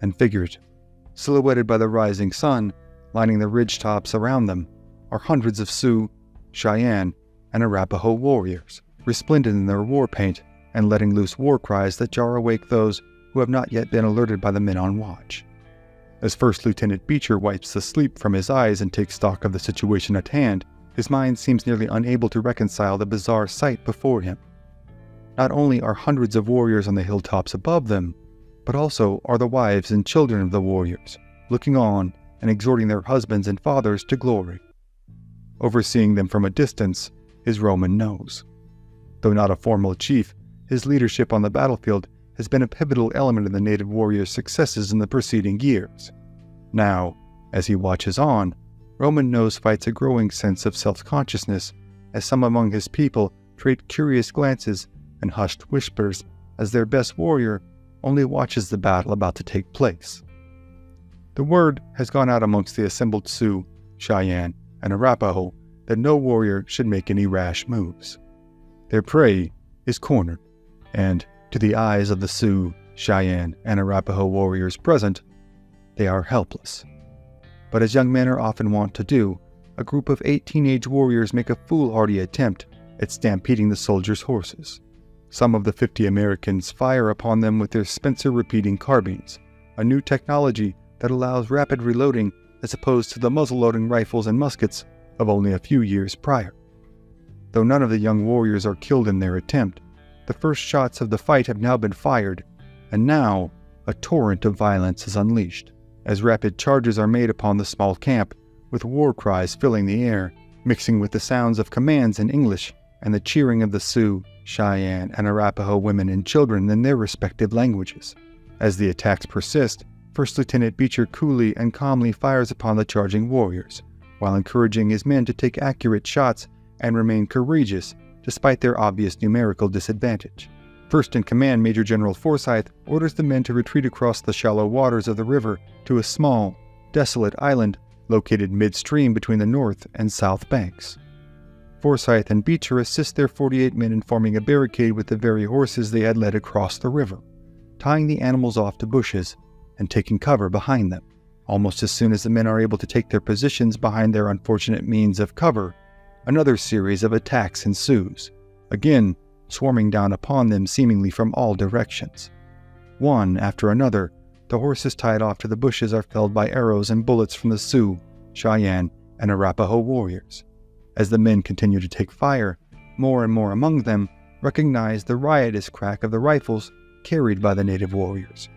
and figuratively. Silhouetted by the rising sun, lining the ridgetops around them, are hundreds of Sioux, Cheyenne, and Arapaho warriors, resplendent in their war paint and letting loose war cries that jar awake those who have not yet been alerted by the men on watch. As First Lieutenant Beecher wipes the sleep from his eyes and takes stock of the situation at hand, his mind seems nearly unable to reconcile the bizarre sight before him. Not only are hundreds of warriors on the hilltops above them, but also are the wives and children of the warriors, looking on and exhorting their husbands and fathers to glory. Overseeing them from a distance is Roman Nose. Though not a formal chief, his leadership on the battlefield has been a pivotal element in the native warriors' successes in the preceding years. Now, as he watches on, Roman Nose fights a growing sense of self-consciousness as some among his people trade curious glances and hushed whispers as their best warrior only watches the battle about to take place. The word has gone out amongst the assembled Sioux, Cheyenne, and Arapaho that no warrior should make any rash moves. Their prey is cornered, and to the eyes of the Sioux, Cheyenne, and Arapaho warriors present, they are helpless. But as young men are often wont to do, a group of 8 teenage warriors make a foolhardy attempt at stampeding the soldiers' horses. Some of the 50 Americans fire upon them with their Spencer repeating carbines, a new technology that allows rapid reloading as opposed to the muzzle-loading rifles and muskets of only a few years prior. Though none of the young warriors are killed in their attempt, the first shots of the fight have now been fired, and now a torrent of violence is unleashed, as rapid charges are made upon the small camp, with war cries filling the air, mixing with the sounds of commands in English and the cheering of the Sioux, Cheyenne, and Arapaho women and children in their respective languages. As the attacks persist, First Lieutenant Beecher coolly and calmly fires upon the charging warriors, while encouraging his men to take accurate shots and remain courageous despite their obvious numerical disadvantage. First in command, Major General Forsyth orders the men to retreat across the shallow waters of the river to a small, desolate island located midstream between the north and south banks. Forsyth and Beecher assist their 48 men in forming a barricade with the very horses they had led across the river, tying the animals off to bushes and taking cover behind them. Almost as soon as the men are able to take their positions behind their unfortunate means of cover, another series of attacks ensues, again swarming down upon them seemingly from all directions. One after another, the horses tied off to the bushes are felled by arrows and bullets from the Sioux, Cheyenne, and Arapaho warriors. As the men continue to take fire, more and more among them recognize the riotous crack of the rifles carried by the native warriors.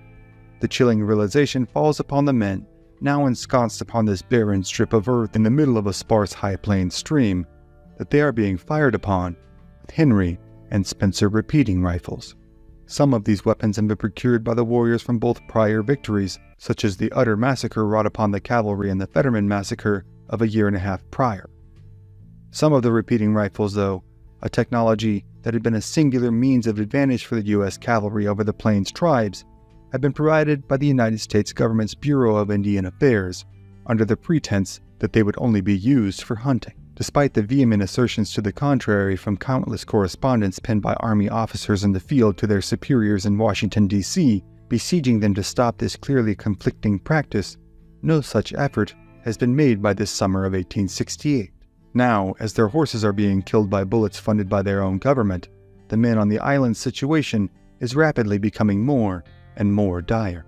The chilling realization falls upon the men, now ensconced upon this barren strip of earth in the middle of a sparse high-plain stream, that they are being fired upon with Henry and Spencer repeating rifles. Some of these weapons have been procured by the warriors from both prior victories, such as the utter massacre wrought upon the cavalry and the Fetterman massacre of a year and a half prior. Some of the repeating rifles, though, a technology that had been a singular means of advantage for the U.S. cavalry over the Plains tribes, have been provided by the United States government's Bureau of Indian Affairs under the pretense that they would only be used for hunting. Despite the vehement assertions to the contrary from countless correspondence penned by Army officers in the field to their superiors in Washington, D.C., besieging them to stop this clearly conflicting practice, no such effort has been made by this summer of 1868. Now, as their horses are being killed by bullets funded by their own government, the men on the island's situation is rapidly becoming more and more dire.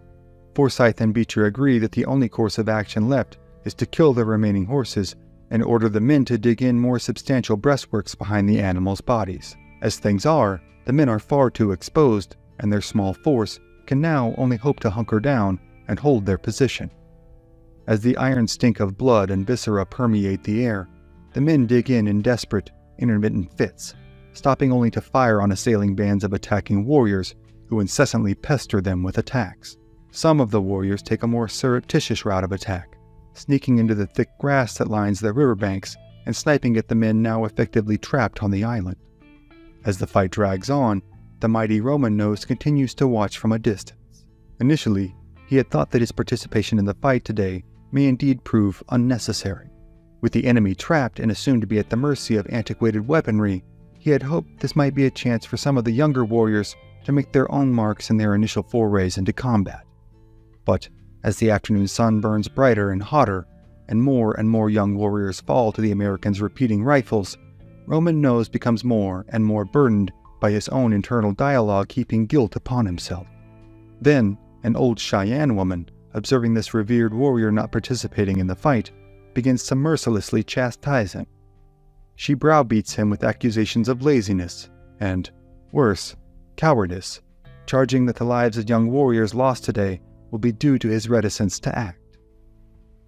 Forsyth and Beecher agree that the only course of action left is to kill the remaining horses and order the men to dig in more substantial breastworks behind the animals' bodies. As things are, the men are far too exposed, and their small force can now only hope to hunker down and hold their position. As the iron stink of blood and viscera permeate the air, the men dig in desperate, intermittent fits, stopping only to fire on assailing bands of attacking warriors who incessantly pester them with attacks. Some of the warriors take a more surreptitious route of attack, sneaking into the thick grass that lines the riverbanks and sniping at the men now effectively trapped on the island. As the fight drags on, the mighty Roman nose continues to watch from a distance. Initially, he had thought that his participation in the fight today may indeed prove unnecessary. With the enemy trapped and assumed to be at the mercy of antiquated weaponry, he had hoped this might be a chance for some of the younger warriors to make their own marks in their initial forays into combat. But as the afternoon sun burns brighter and hotter, and more young warriors fall to the Americans' repeating rifles, Roman Nose becomes more and more burdened by his own internal dialogue heaping guilt upon himself. Then, an old Cheyenne woman, observing this revered warrior not participating in the fight, begins to mercilessly chastise him. She browbeats him with accusations of laziness and, worse, cowardice, charging that the lives of young warriors lost today will be due to his reticence to act.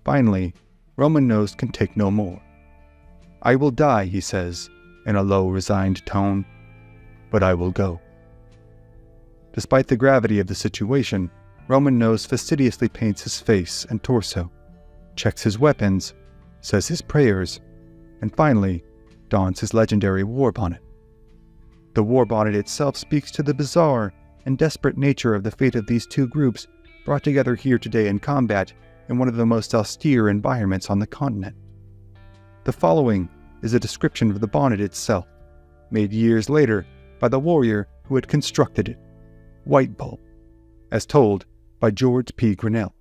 Finally, Roman Nose can take no more. "I will die," he says, in a low, resigned tone, "but I will go." Despite the gravity of the situation, Roman Nose fastidiously paints his face and torso, checks his weapons, says his prayers, and finally dons his legendary war bonnet. The war bonnet itself speaks to the bizarre and desperate nature of the fate of these two groups brought together here today in combat in one of the most austere environments on the continent. The following is a description of the bonnet itself, made years later by the warrior who had constructed it, White Bull, as told by George P. Grinnell.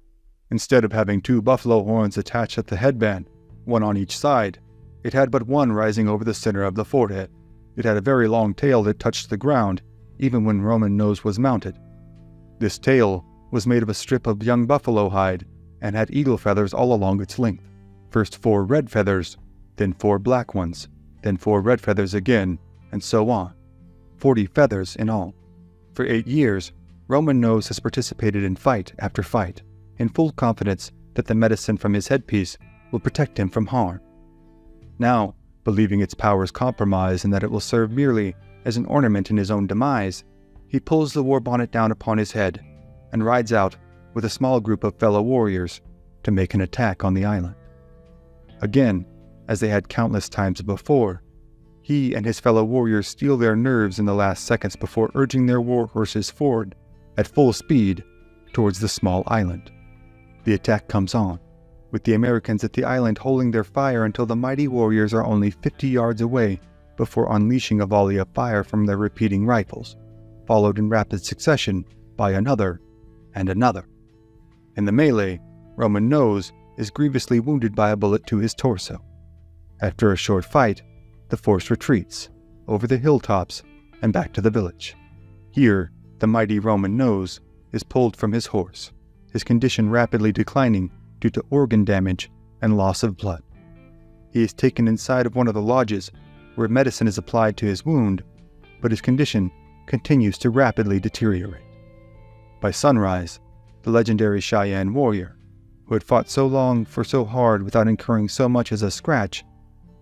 Instead of having two buffalo horns attached at the headband, one on each side, it had but one rising over the center of the forehead. It had a very long tail that touched the ground, even when Roman Nose was mounted. This tail was made of a strip of young buffalo hide and had eagle feathers all along its length. First 4 red feathers, then 4 black ones, then 4 red feathers again, and so on. 40 feathers in all. For 8 years, Roman Nose has participated in fight after fight, in full confidence that the medicine from his headpiece will protect him from harm. Now, believing its powers compromised and that it will serve merely as an ornament in his own demise, he pulls the war bonnet down upon his head and rides out with a small group of fellow warriors to make an attack on the island. Again, as they had countless times before, he and his fellow warriors steel their nerves in the last seconds before urging their war horses forward at full speed towards the small island. The attack comes on, with the Americans at the island holding their fire until the mighty warriors are only 50 yards away before unleashing a volley of fire from their repeating rifles, followed in rapid succession by another and another. In the melee, Roman Nose is grievously wounded by a bullet to his torso. After a short fight, the force retreats over the hilltops and back to the village. Here, the mighty Roman Nose is pulled from his horse, his condition rapidly declining due to organ damage and loss of blood. He is taken inside of one of the lodges where medicine is applied to his wound, but his condition continues to rapidly deteriorate. By sunrise, the legendary Cheyenne warrior, who had fought so long for so hard without incurring so much as a scratch,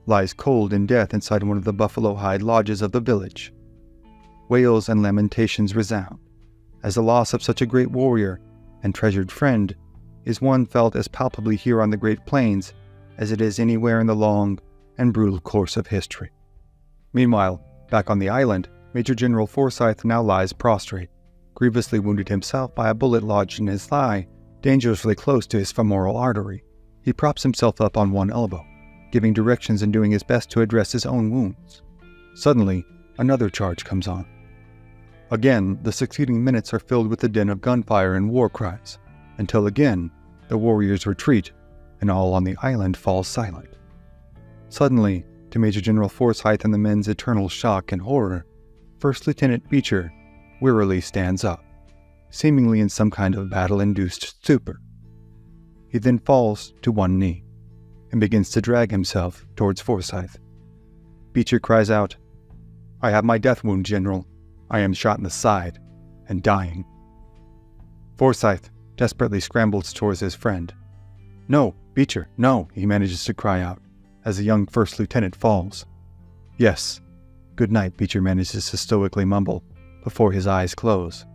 lies cold in death inside one of the buffalo hide lodges of the village. Wails and lamentations resound, as the loss of such a great warrior and treasured friend is one felt as palpably here on the Great Plains as it is anywhere in the long and brutal course of history. Meanwhile, back on the island, Major General Forsyth now lies prostrate, grievously wounded himself by a bullet lodged in his thigh, dangerously close to his femoral artery. He props himself up on one elbow, giving directions and doing his best to address his own wounds. Suddenly, another charge comes on. Again, the succeeding minutes are filled with the din of gunfire and war cries, until again, the warriors retreat, and all on the island falls silent. Suddenly, to Major General Forsyth and the men's eternal shock and horror, First Lieutenant Beecher wearily stands up, seemingly in some kind of battle-induced stupor. He then falls to one knee, and begins to drag himself towards Forsyth. Beecher cries out, I have my death wound, General. I am shot in the side, and dying." Forsyth desperately scrambles towards his friend. "No, Beecher, no," he manages to cry out, as the young first lieutenant falls. "Yes, good night," Beecher manages to stoically mumble, before his eyes close,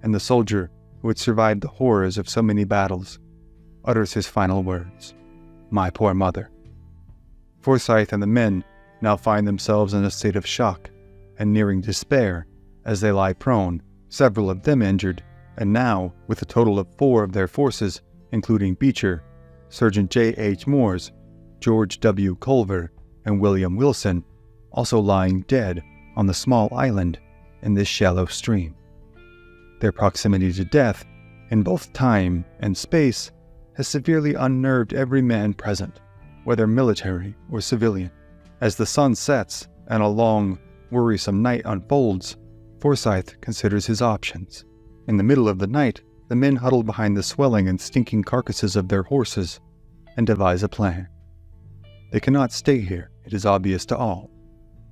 and the soldier, who had survived the horrors of so many battles, utters his final words, "My poor mother." Forsyth and the men now find themselves in a state of shock and nearing despair as they lie prone, several of them injured, and now, with a total of 4 of their forces, including Beecher, Sergeant J. H. Moores, George W. Culver, and William Wilson, also lying dead on the small island in this shallow stream. Their proximity to death, in both time and space, has severely unnerved every man present, whether military or civilian. As the sun sets and a long, worrisome night unfolds, Forsyth considers his options. In the middle of the night, the men huddle behind the swelling and stinking carcasses of their horses and devise a plan. They cannot stay here, it is obvious to all.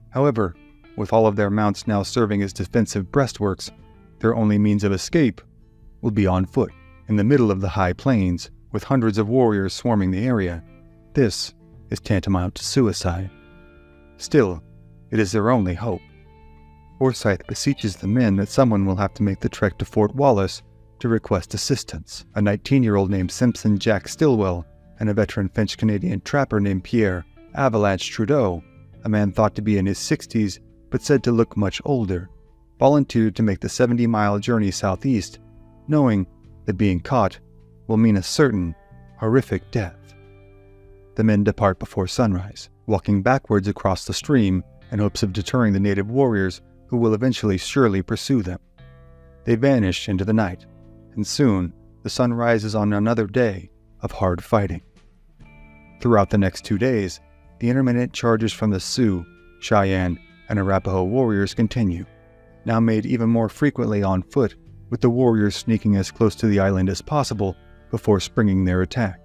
However, with all of their mounts now serving as defensive breastworks, their only means of escape will be on foot, in the middle of the high plains, with hundreds of warriors swarming the area. This is tantamount to suicide. Still, it is their only hope. Forsyth beseeches the men that someone will have to make the trek to Fort Wallace to request assistance. A 19-year-old named Simpson Jack Stillwell and a veteran French-Canadian trapper named Pierre Avalanche Trudeau, a man thought to be in his 60s but said to look much older, volunteered to make the 70-mile journey southeast, knowing that being caught will mean a certain, horrific death. The men depart before sunrise, walking backwards across the stream in hopes of deterring the native warriors who will eventually surely pursue them. They vanish into the night, and soon the sun rises on another day of hard fighting. Throughout the next 2 days, the intermittent charges from the Sioux, Cheyenne, and Arapaho warriors continue, now made even more frequently on foot, with the warriors sneaking as close to the island as possible before springing their attack.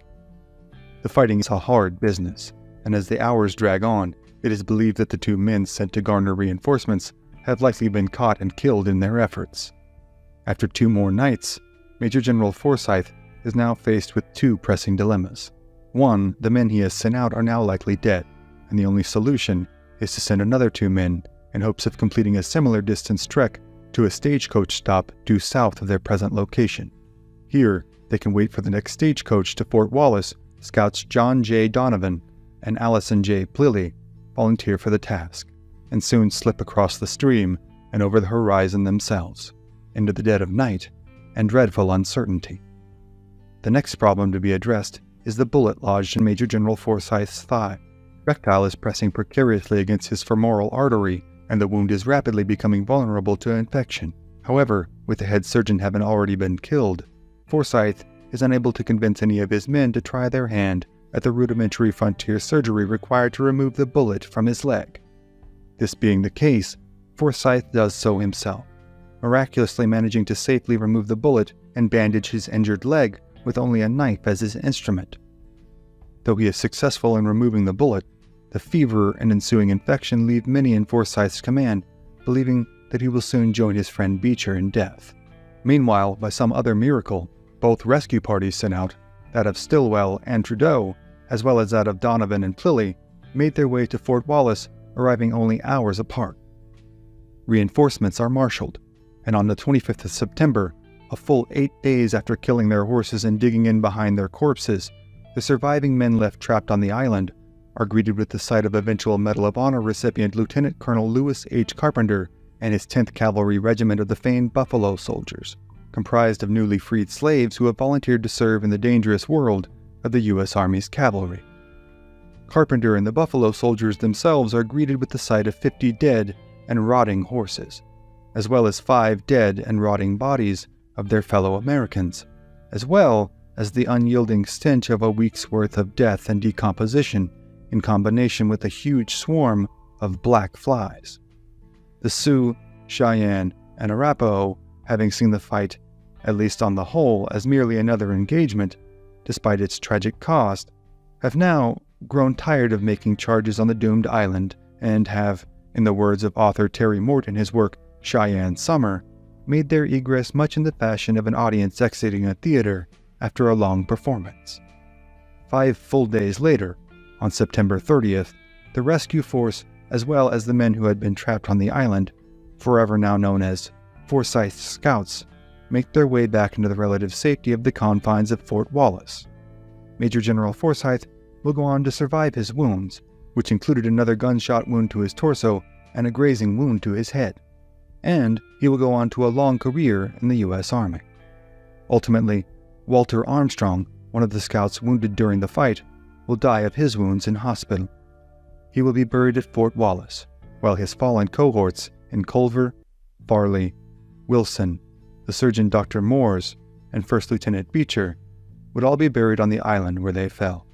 The fighting is a hard business, and as the hours drag on, it is believed that the 2 men sent to garner reinforcements have likely been caught and killed in their efforts. After 2 more nights, Major General Forsyth is now faced with 2 pressing dilemmas. One, the men he has sent out are now likely dead, and the only solution is to send another 2 men in hopes of completing a similar distance trek to a stagecoach stop due south of their present location. Here, they can wait for the next stagecoach to Fort Wallace. Scouts John J. Donovan and Allison J. Plilly volunteer for the task, and soon slip across the stream and over the horizon themselves, into the dead of night and dreadful uncertainty. The next problem to be addressed is the bullet lodged in Major General Forsyth's thigh. The projectile is pressing precariously against his femoral artery, and the wound is rapidly becoming vulnerable to infection. However, with the head surgeon having already been killed, Forsyth is unable to convince any of his men to try their hand at the rudimentary frontier surgery required to remove the bullet from his leg. This being the case, Forsyth does so himself, miraculously managing to safely remove the bullet and bandage his injured leg with only a knife as his instrument. Though he is successful in removing the bullet, the fever and ensuing infection leave many in Forsyth's command, believing that he will soon join his friend Beecher in death. Meanwhile, by some other miracle, both rescue parties sent out, that of Stillwell and Trudeau, as well as that of Donovan and Plilly, made their way to Fort Wallace, arriving only hours apart. Reinforcements are marshaled, and on the 25th of September, a full 8 days after killing their horses and digging in behind their corpses, the surviving men left trapped on the island are greeted with the sight of eventual Medal of Honor recipient Lieutenant Colonel Lewis H. Carpenter and his 10th Cavalry Regiment of the famed Buffalo Soldiers, comprised of newly freed slaves who have volunteered to serve in the dangerous world of the U.S. Army's cavalry. Carpenter and the Buffalo Soldiers themselves are greeted with the sight of 50 dead and rotting horses, as well as 5 dead and rotting bodies of their fellow Americans, as well as the unyielding stench of a week's worth of death and decomposition in combination with a huge swarm of black flies. The Sioux, Cheyenne, and Arapaho, having seen the fight, at least on the whole, as merely another engagement, despite its tragic cost, have now grown tired of making charges on the doomed island and have, in the words of author Terry Mort in his work Cheyenne Summer, made their egress much in the fashion of an audience exiting a theater after a long performance. 5 full days later, on September 30th, the rescue force, as well as the men who had been trapped on the island, forever now known as Forsyth Scouts, make their way back into the relative safety of the confines of Fort Wallace. Major General Forsyth will go on to survive his wounds, which included another gunshot wound to his torso and a grazing wound to his head, and he will go on to a long career in the U.S. Army. Ultimately, Walter Armstrong, one of the scouts wounded during the fight, will die of his wounds in hospital. He will be buried at Fort Wallace, while his fallen cohorts in Culver, Farley, Wilson, the surgeon Dr. Moores, and First Lieutenant Beecher would all be buried on the island where they fell.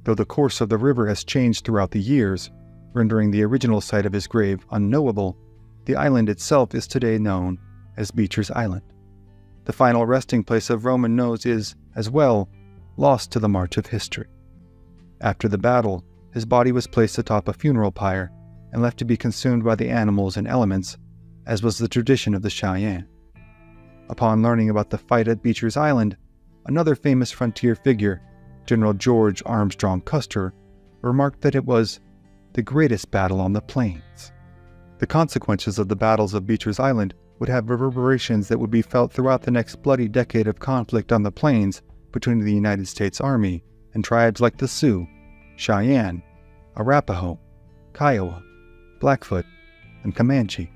Though the course of the river has changed throughout the years, rendering the original site of his grave unknowable, the island itself is today known as Beecher's Island. The final resting place of Roman Nose is, as well, lost to the march of history. After the battle, his body was placed atop a funeral pyre and left to be consumed by the animals and elements, as was the tradition of the Cheyenne. Upon learning about the fight at Beecher's Island, another famous frontier figure, General George Armstrong Custer, remarked that it was the greatest battle on the plains. The consequences of the battles of Beecher's Island would have reverberations that would be felt throughout the next bloody decade of conflict on the plains between the United States Army and tribes like the Sioux, Cheyenne, Arapaho, Kiowa, Blackfoot, and Comanche.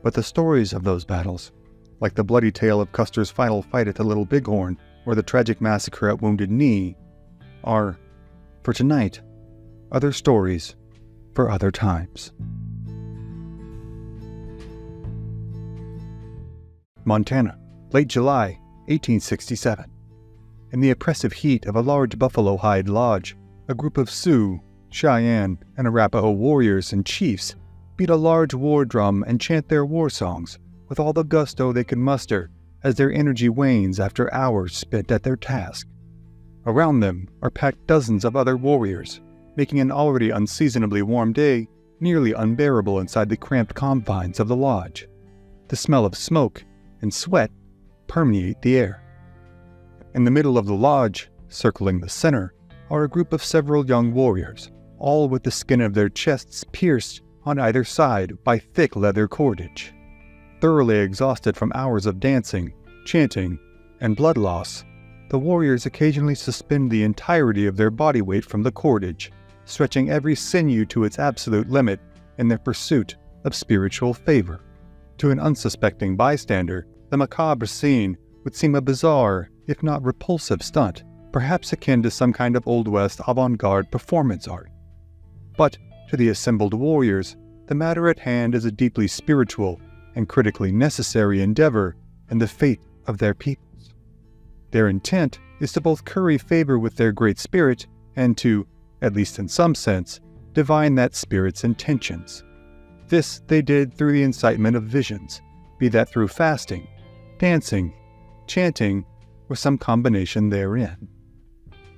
But the stories of those battles, like the bloody tale of Custer's final fight at the Little Bighorn or the tragic massacre at Wounded Knee, are, for tonight, other stories for other times. Montana, late July, 1867. In the oppressive heat of a large buffalo hide lodge, a group of Sioux, Cheyenne, and Arapaho warriors and chiefs beat a large war drum and chant their war songs with all the gusto they could muster as their energy wanes after hours spent at their task. Around them are packed dozens of other warriors, making an already unseasonably warm day nearly unbearable inside the cramped confines of the lodge. The smell of smoke and sweat permeate the air. In the middle of the lodge, circling the center, are a group of several young warriors, all with the skin of their chests pierced on either side by thick leather cordage. Thoroughly exhausted from hours of dancing, chanting, and blood loss, the warriors occasionally suspend the entirety of their body weight from the cordage, stretching every sinew to its absolute limit in their pursuit of spiritual favor. To an unsuspecting bystander, the macabre scene would seem a bizarre, if not repulsive stunt, perhaps akin to some kind of Old West avant-garde performance art. But to the assembled warriors, the matter at hand is a deeply spiritual and critically necessary endeavor in the fate of their peoples. Their intent is to both curry favor with their Great Spirit and to, at least in some sense, divine that Spirit's intentions. This they did through the incitement of visions, be that through fasting, dancing, chanting, or some combination therein.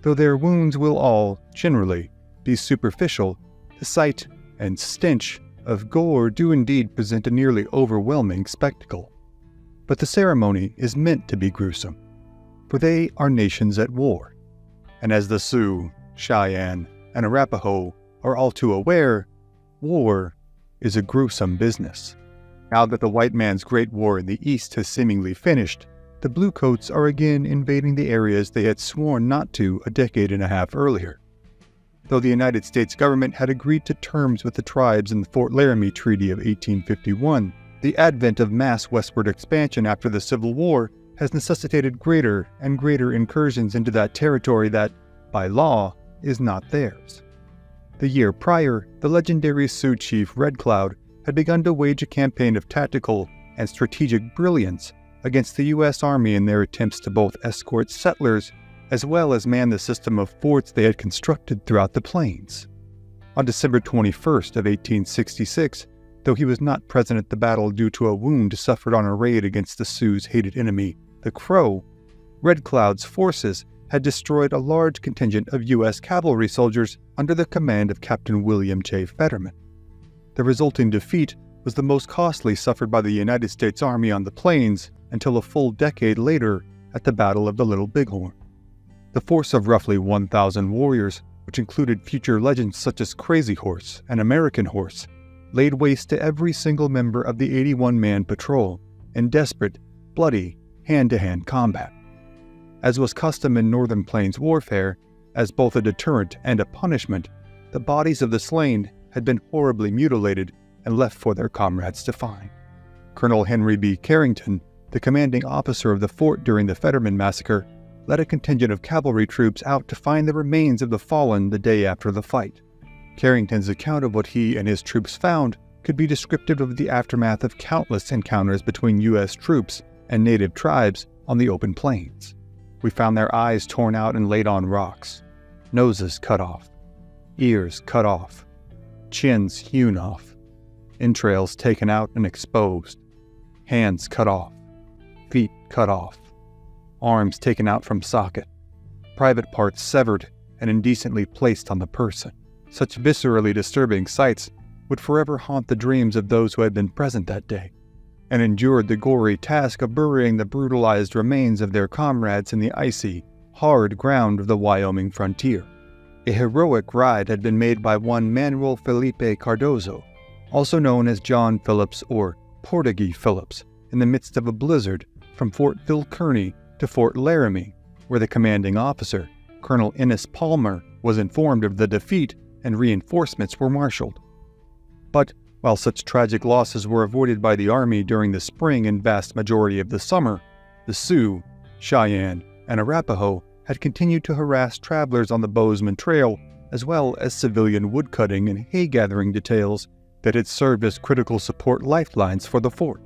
Though their wounds will all, generally, be superficial, the sight and stench of gore do indeed present a nearly overwhelming spectacle. But the ceremony is meant to be gruesome, for they are nations at war. And as the Sioux, Cheyenne, and Arapaho are all too aware, war is a gruesome business. Now that the white man's great war in the East has seemingly finished, the Bluecoats are again invading the areas they had sworn not to a decade and a half earlier. Though the United States government had agreed to terms with the tribes in the Fort Laramie Treaty of 1851, the advent of mass westward expansion after the Civil War has necessitated greater and greater incursions into that territory that, by law, is not theirs. The year prior, the legendary Sioux chief Red Cloud had begun to wage a campaign of tactical and strategic brilliance against the U.S. Army in their attempts to both escort settlers as well as man the system of forts they had constructed throughout the plains. On December 21st of 1866, though he was not present at the battle due to a wound suffered on a raid against the Sioux's hated enemy, the Crow, Red Cloud's forces had destroyed a large contingent of U.S. cavalry soldiers under the command of Captain William J. Fetterman. The The resulting defeat was the most costly suffered by the United States Army on the plains until a full decade later at the Battle of the Little Bighorn. The force of roughly 1,000 warriors, which included future legends such as Crazy Horse and American Horse, laid waste to every single member of the 81-man patrol in desperate, bloody, hand-to-hand combat. As was custom in Northern Plains warfare, as both a deterrent and a punishment, the bodies of the slain had been horribly mutilated and left for their comrades to find. Colonel Henry B. Carrington, the commanding officer of the fort during the Fetterman massacre, led a contingent of cavalry troops out to find the remains of the fallen the day after the fight. Carrington's account of what he and his troops found could be descriptive of the aftermath of countless encounters between U.S. troops and native tribes on the open plains. We found their eyes torn out and laid on rocks, noses cut off, ears cut off, chins hewn off, entrails taken out and exposed, hands cut off, feet cut off, arms taken out from socket, private parts severed and indecently placed on the person. Such viscerally disturbing sights would forever haunt the dreams of those who had been present that day, and endured the gory task of burying the brutalized remains of their comrades in the icy, hard ground of the Wyoming frontier. A heroic ride had been made by one Manuel Felipe Cardozo, also known as John Phillips or Portuguese Phillips, in the midst of a blizzard from Fort Phil Kearny to Fort Laramie, where the commanding officer, Colonel Ennis Palmer, was informed of the defeat and reinforcements were marshaled. But while such tragic losses were avoided by the Army during the spring and vast majority of the summer, the Sioux, Cheyenne, and Arapaho had continued to harass travelers on the Bozeman Trail, as well as civilian woodcutting and hay-gathering details that had served as critical support lifelines for the fort.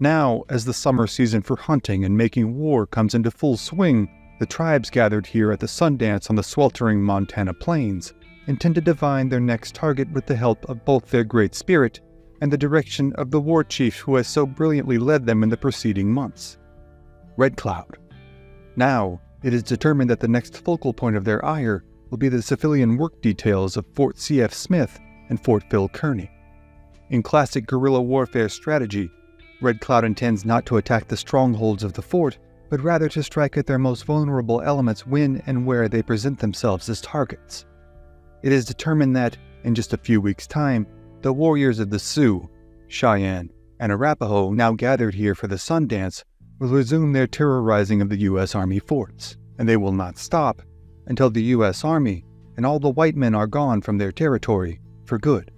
Now, as the summer season for hunting and making war comes into full swing, the tribes gathered here at the Sundance on the sweltering Montana plains intend to divine their next target with the help of both their Great Spirit and the direction of the war chief who has so brilliantly led them in the preceding months, Red Cloud. Now, it is determined that the next focal point of their ire will be the civilian work details of Fort C.F. Smith and Fort Phil Kearny. In classic guerrilla warfare strategy, Red Cloud intends not to attack the strongholds of the fort, but rather to strike at their most vulnerable elements when and where they present themselves as targets. It is determined that, in just a few weeks' time, the warriors of the Sioux, Cheyenne, and Arapaho now gathered here for the Sundance will resume their terrorizing of the U.S. Army forts, and they will not stop until the U.S. Army and all the white men are gone from their territory for good.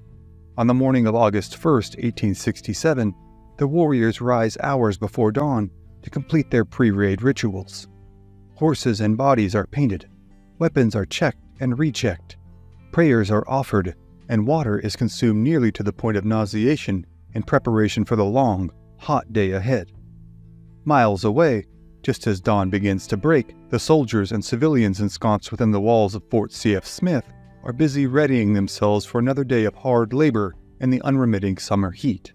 On the morning of August 1, 1867, the warriors rise hours before dawn to complete their pre-raid rituals. Horses and bodies are painted, weapons are checked and rechecked, prayers are offered, and water is consumed nearly to the point of nauseation in preparation for the long, hot day ahead. Miles away, just as dawn begins to break, the soldiers and civilians ensconced within the walls of Fort C.F. Smith are busy readying themselves for another day of hard labor in the unremitting summer heat.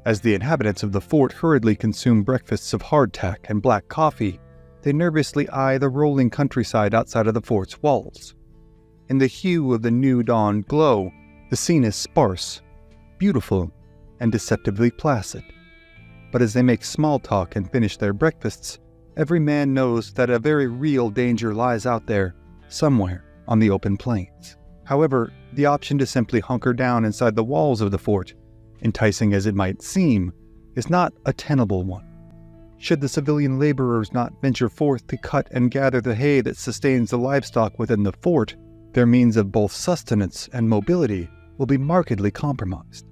As the inhabitants of the fort hurriedly consume breakfasts of hardtack and black coffee, they nervously eye the rolling countryside outside of the fort's walls. In the hue of the new dawn glow, the scene is sparse, beautiful, and deceptively placid. But as they make small talk and finish their breakfasts, every man knows that a very real danger lies out there, somewhere on the open plains. However, the option to simply hunker down inside the walls of the fort, enticing as it might seem, is not a tenable one. Should the civilian laborers not venture forth to cut and gather the hay that sustains the livestock within the fort, their means of both sustenance and mobility will be markedly compromised.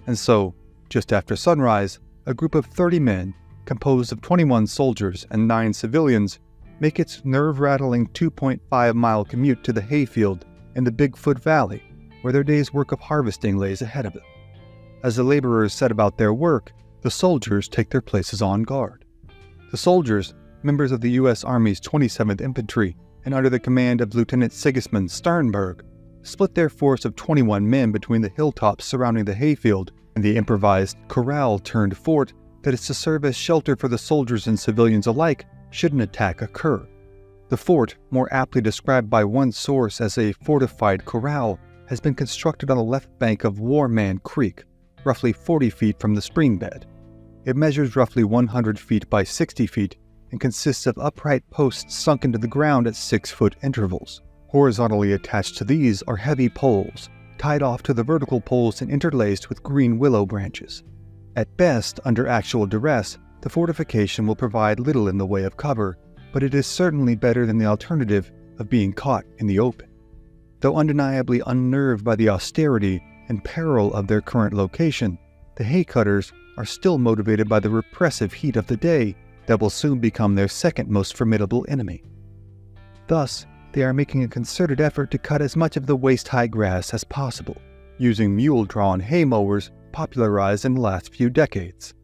And so, just after sunrise, a group of 30 men, composed of 21 soldiers and 9 civilians, make its nerve-rattling 2.5-mile commute to the hayfield in the Bigfoot Valley, where their day's work of harvesting lays ahead of them. As the laborers set about their work, the soldiers take their places on guard. The soldiers, members of the U.S. Army's 27th Infantry, and under the command of Lieutenant Sigismund Sternberg, split their force of 21 men between the hilltops surrounding the hayfield and the improvised corral-turned-fort that is to serve as shelter for the soldiers and civilians alike should an attack occur. The fort, more aptly described by one source as a fortified corral, has been constructed on the left bank of War Man Creek, roughly 40 feet from the spring bed. It measures roughly 100 feet by 60 feet and consists of upright posts sunk into the ground at 6-foot intervals. Horizontally attached to these are heavy poles, tied off to the vertical poles and interlaced with green willow branches. At best, under actual duress, the fortification will provide little in the way of cover, but it is certainly better than the alternative of being caught in the open. Though undeniably unnerved by the austerity and peril of their current location, the haycutters are still motivated by the repressive heat of the day that will soon become their second most formidable enemy. Thus, they are making a concerted effort to cut as much of the waist-high grass as possible, using mule-drawn hay mowers popularized in the last few decades.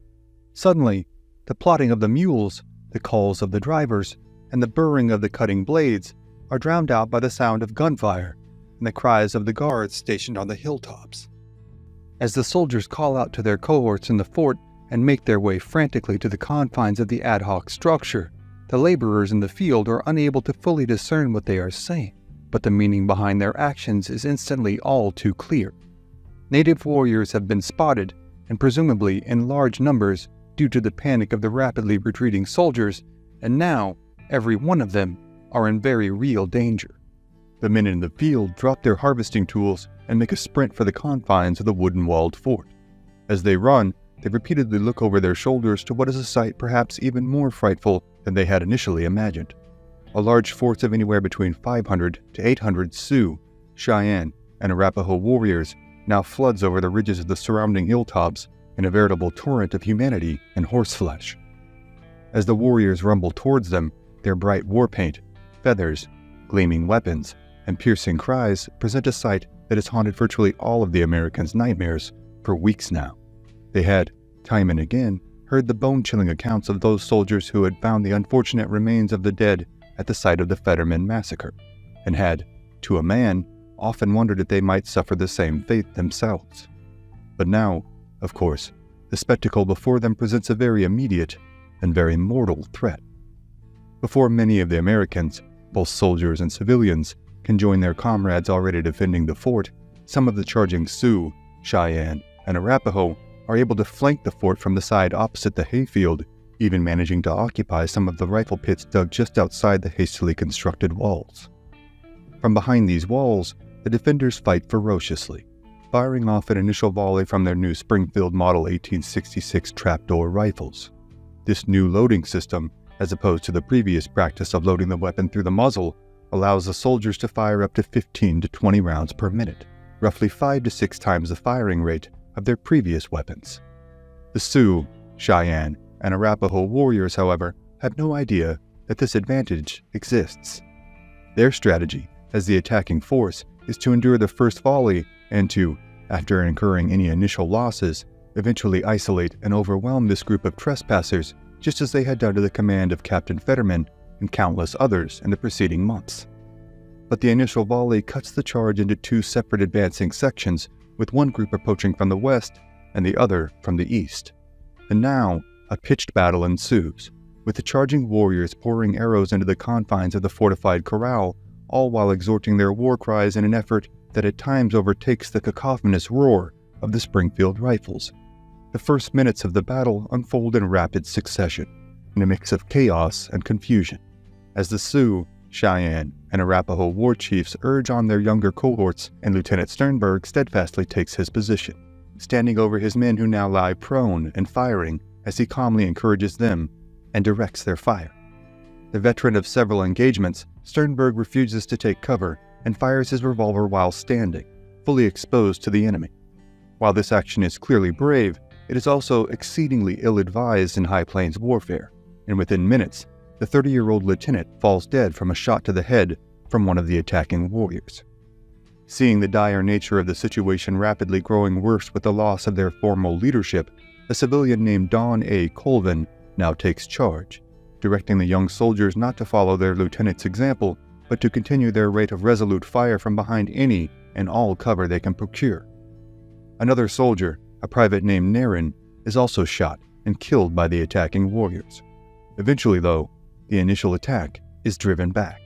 Suddenly, the plodding of the mules, the calls of the drivers, and the burring of the cutting blades are drowned out by the sound of gunfire and the cries of the guards stationed on the hilltops. As the soldiers call out to their cohorts in the fort and make their way frantically to the confines of the ad hoc structure, the laborers in the field are unable to fully discern what they are saying, but the meaning behind their actions is instantly all too clear. Native warriors have been spotted, and presumably in large numbers due to the panic of the rapidly retreating soldiers, and now every one of them are in very real danger. The men in the field drop their harvesting tools and make a sprint for the confines of the wooden-walled fort. As they run, they repeatedly look over their shoulders to what is a sight perhaps even more frightful than they had initially imagined. A large force of anywhere between 500 to 800 Sioux, Cheyenne, and Arapaho warriors now floods over the ridges of the surrounding hilltops in a veritable torrent of humanity and horseflesh. As the warriors rumble towards them, their bright war paint, feathers, gleaming weapons, and piercing cries present a sight that has haunted virtually all of the Americans' nightmares for weeks now. They had, time and again, heard the bone-chilling accounts of those soldiers who had found the unfortunate remains of the dead at the site of the Fetterman massacre, and had, to a man, often wondered if they might suffer the same fate themselves. But now, of course, the spectacle before them presents a very immediate and very mortal threat. Before many of the Americans, both soldiers and civilians, can join their comrades already defending the fort, some of the charging Sioux, Cheyenne, and Arapaho are able to flank the fort from the side opposite the hayfield, even managing to occupy some of the rifle pits dug just outside the hastily constructed walls. From behind these walls, the defenders fight ferociously, firing off an initial volley from their new Springfield Model 1866 trapdoor rifles. This new loading system, as opposed to the previous practice of loading the weapon through the muzzle, allows the soldiers to fire up to 15 to 20 rounds per minute, roughly 5 to 6 times the firing rate of their previous weapons. The Sioux, Cheyenne, and Arapaho warriors, however, have no idea that this advantage exists. Their strategy, as the attacking force, is to endure the first volley and to, after incurring any initial losses, eventually isolate and overwhelm this group of trespassers, just as they had done to the command of Captain Fetterman and countless others in the preceding months. But the initial volley cuts the charge into 2 separate advancing sections, with one group approaching from the west and the other from the east. And now, a pitched battle ensues, with the charging warriors pouring arrows into the confines of the fortified corral, all while exhorting their war cries in an effort that at times overtakes the cacophonous roar of the Springfield rifles. The first minutes of the battle unfold in rapid succession, in a mix of chaos and confusion, as the Sioux, Cheyenne, and Arapaho war chiefs urge on their younger cohorts, and Lieutenant Sternberg steadfastly takes his position, standing over his men who now lie prone and firing as he calmly encourages them and directs their fire. The veteran of several engagements, Sternberg refuses to take cover and fires his revolver while standing, fully exposed to the enemy. While this action is clearly brave, it is also exceedingly ill-advised in high plains warfare, and within minutes, the 30-year-old lieutenant falls dead from a shot to the head from one of the attacking warriors. Seeing the dire nature of the situation rapidly growing worse with the loss of their formal leadership, a civilian named Don A. Colvin now takes charge, directing the young soldiers not to follow their lieutenant's example, but to continue their rate of resolute fire from behind any and all cover they can procure. Another soldier, a private named Nairn, is also shot and killed by the attacking warriors. Eventually, though, the initial attack is driven back.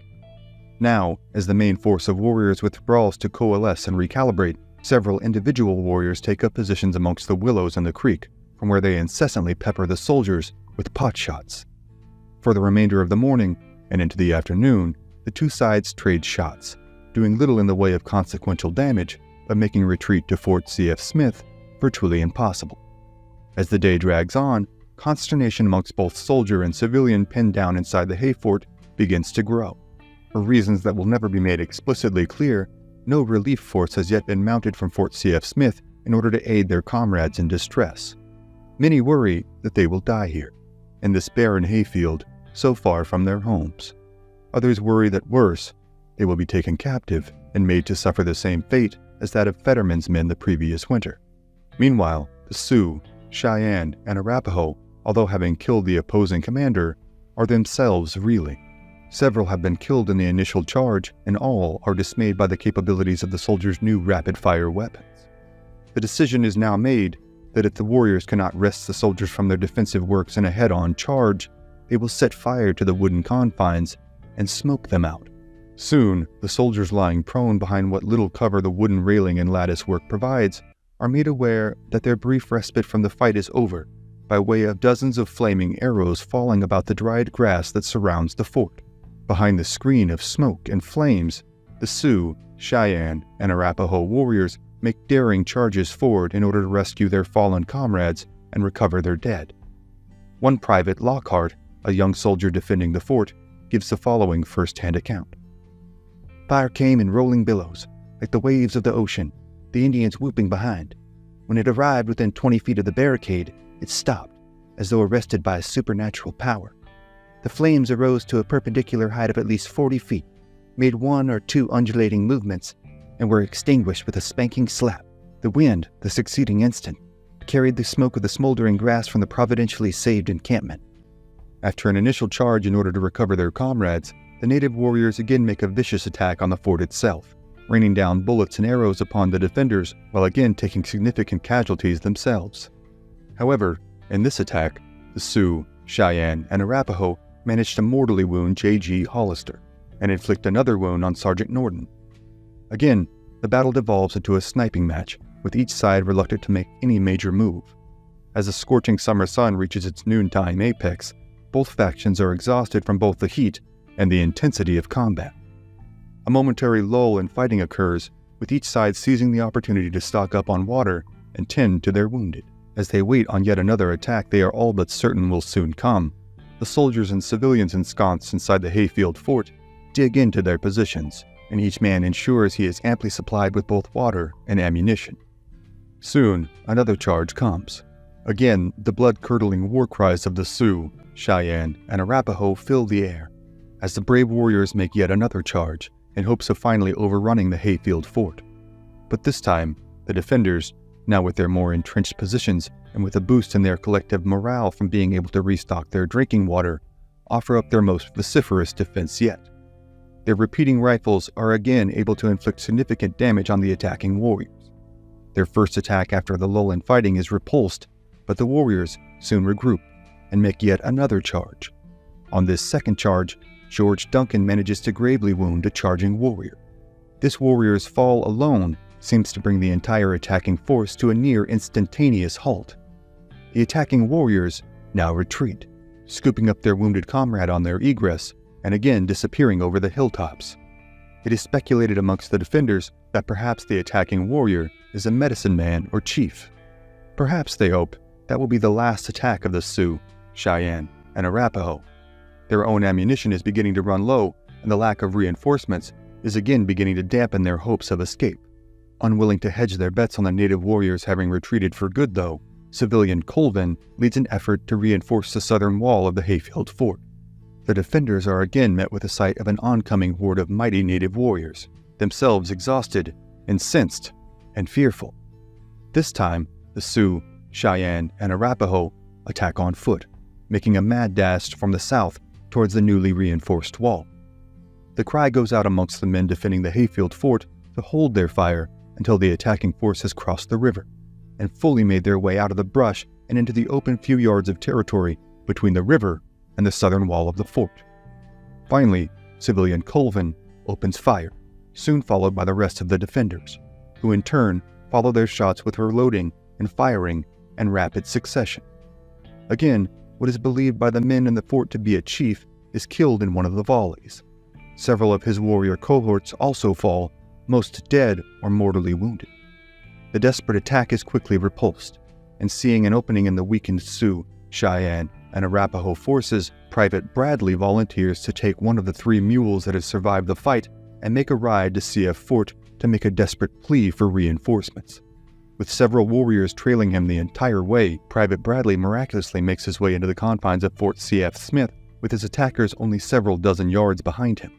Now, as the main force of warriors withdraws to coalesce and recalibrate, several individual warriors take up positions amongst the willows in the creek, from where they incessantly pepper the soldiers with pot shots. For the remainder of the morning and into the afternoon, the two sides trade shots, doing little in the way of consequential damage, but making retreat to Fort C.F. Smith virtually impossible. As the day drags on, consternation amongst both soldier and civilian pinned down inside the hay fort begins to grow. For reasons that will never be made explicitly clear, no relief force has yet been mounted from Fort C.F. Smith in order to aid their comrades in distress. Many worry that they will die here, in this barren hayfield, so far from their homes. Others worry that worse, they will be taken captive and made to suffer the same fate as that of Fetterman's men the previous winter. Meanwhile, the Sioux, Cheyenne, and Arapaho, although having killed the opposing commander, are themselves reeling. Several have been killed in the initial charge, and all are dismayed by the capabilities of the soldiers' new rapid-fire weapons. The decision is now made that if the warriors cannot wrest the soldiers from their defensive works in a head-on charge, they will set fire to the wooden confines and smoke them out. Soon, the soldiers lying prone behind what little cover the wooden railing and lattice work provides are made aware that their brief respite from the fight is over by way of dozens of flaming arrows falling about the dried grass that surrounds the fort. Behind the screen of smoke and flames, the Sioux, Cheyenne, and Arapaho warriors make daring charges forward in order to rescue their fallen comrades and recover their dead. One Private Lockhart, a young soldier defending the fort, gives the following first-hand account. Fire came in rolling billows, like the waves of the ocean, the Indians whooping behind. When it arrived within 20 feet of the barricade, it stopped, as though arrested by a supernatural power. The flames arose to a perpendicular height of at least 40 feet, made one or two undulating movements, and were extinguished with a spanking slap. The wind, the succeeding instant, carried the smoke of the smoldering grass from the providentially saved encampment. After an initial charge in order to recover their comrades, the native warriors again make a vicious attack on the fort itself, raining down bullets and arrows upon the defenders while again taking significant casualties themselves. However, in this attack, the Sioux, Cheyenne, and Arapaho managed to mortally wound J.G. Hollister and inflict another wound on Sergeant Norton. Again, the battle devolves into a sniping match, with each side reluctant to make any major move. As the scorching summer sun reaches its noontime apex, both factions are exhausted from both the heat and the intensity of combat. A momentary lull in fighting occurs, with each side seizing the opportunity to stock up on water and tend to their wounded. As they wait on yet another attack they are all but certain will soon come, the soldiers and civilians ensconced inside the Hayfield fort dig into their positions, and each man ensures he is amply supplied with both water and ammunition. Soon, another charge comes. Again, the blood-curdling war cries of the Sioux, Cheyenne, and Arapaho fill the air, as the brave warriors make yet another charge, in hopes of finally overrunning the Hayfield fort. But this time, the defenders, now with their more entrenched positions and with a boost in their collective morale from being able to restock their drinking water, offer up their most vociferous defense yet. Their repeating rifles are again able to inflict significant damage on the attacking warriors. Their first attack after the lull in fighting is repulsed, but the warriors soon regroup and make yet another charge. On this second charge, George Duncan manages to gravely wound a charging warrior. This warrior's fall alone seems to bring the entire attacking force to a near instantaneous halt. The attacking warriors now retreat, scooping up their wounded comrade on their egress and again disappearing over the hilltops. It is speculated amongst the defenders that perhaps the attacking warrior is a medicine man or chief. Perhaps, they hope, that will be the last attack of the Sioux, Cheyenne, and Arapaho. Their own ammunition is beginning to run low, and the lack of reinforcements is again beginning to dampen their hopes of escape. Unwilling to hedge their bets on the native warriors having retreated for good, though, civilian Colvin leads an effort to reinforce the southern wall of the Hayfield fort. The defenders are again met with the sight of an oncoming horde of mighty native warriors, themselves exhausted, incensed, and fearful. This time, the Sioux, Cheyenne, and Arapaho attack on foot, making a mad dash from the south towards the newly reinforced wall. The cry goes out amongst the men defending the Hayfield fort to hold their fire until the attacking force has crossed the river and fully made their way out of the brush and into the open few yards of territory between the river and the southern wall of the fort. Finally, civilian Colvin, opens fire, soon followed by the rest of the defenders, who in turn follow their shots with reloading and firing in rapid succession. Again, what is believed by the men in the fort to be a chief is killed in one of the volleys. Several of his warrior cohorts also fall, most dead or mortally wounded. The desperate attack is quickly repulsed, and seeing an opening in the weakened Sioux, Cheyenne, and Arapaho forces, Private Bradley volunteers to take one of the 3 mules that has survived the fight and make a ride to CF Fort to make a desperate plea for reinforcements. With several warriors trailing him the entire way, Private Bradley miraculously makes his way into the confines of Fort CF Smith, with his attackers only several dozen yards behind him.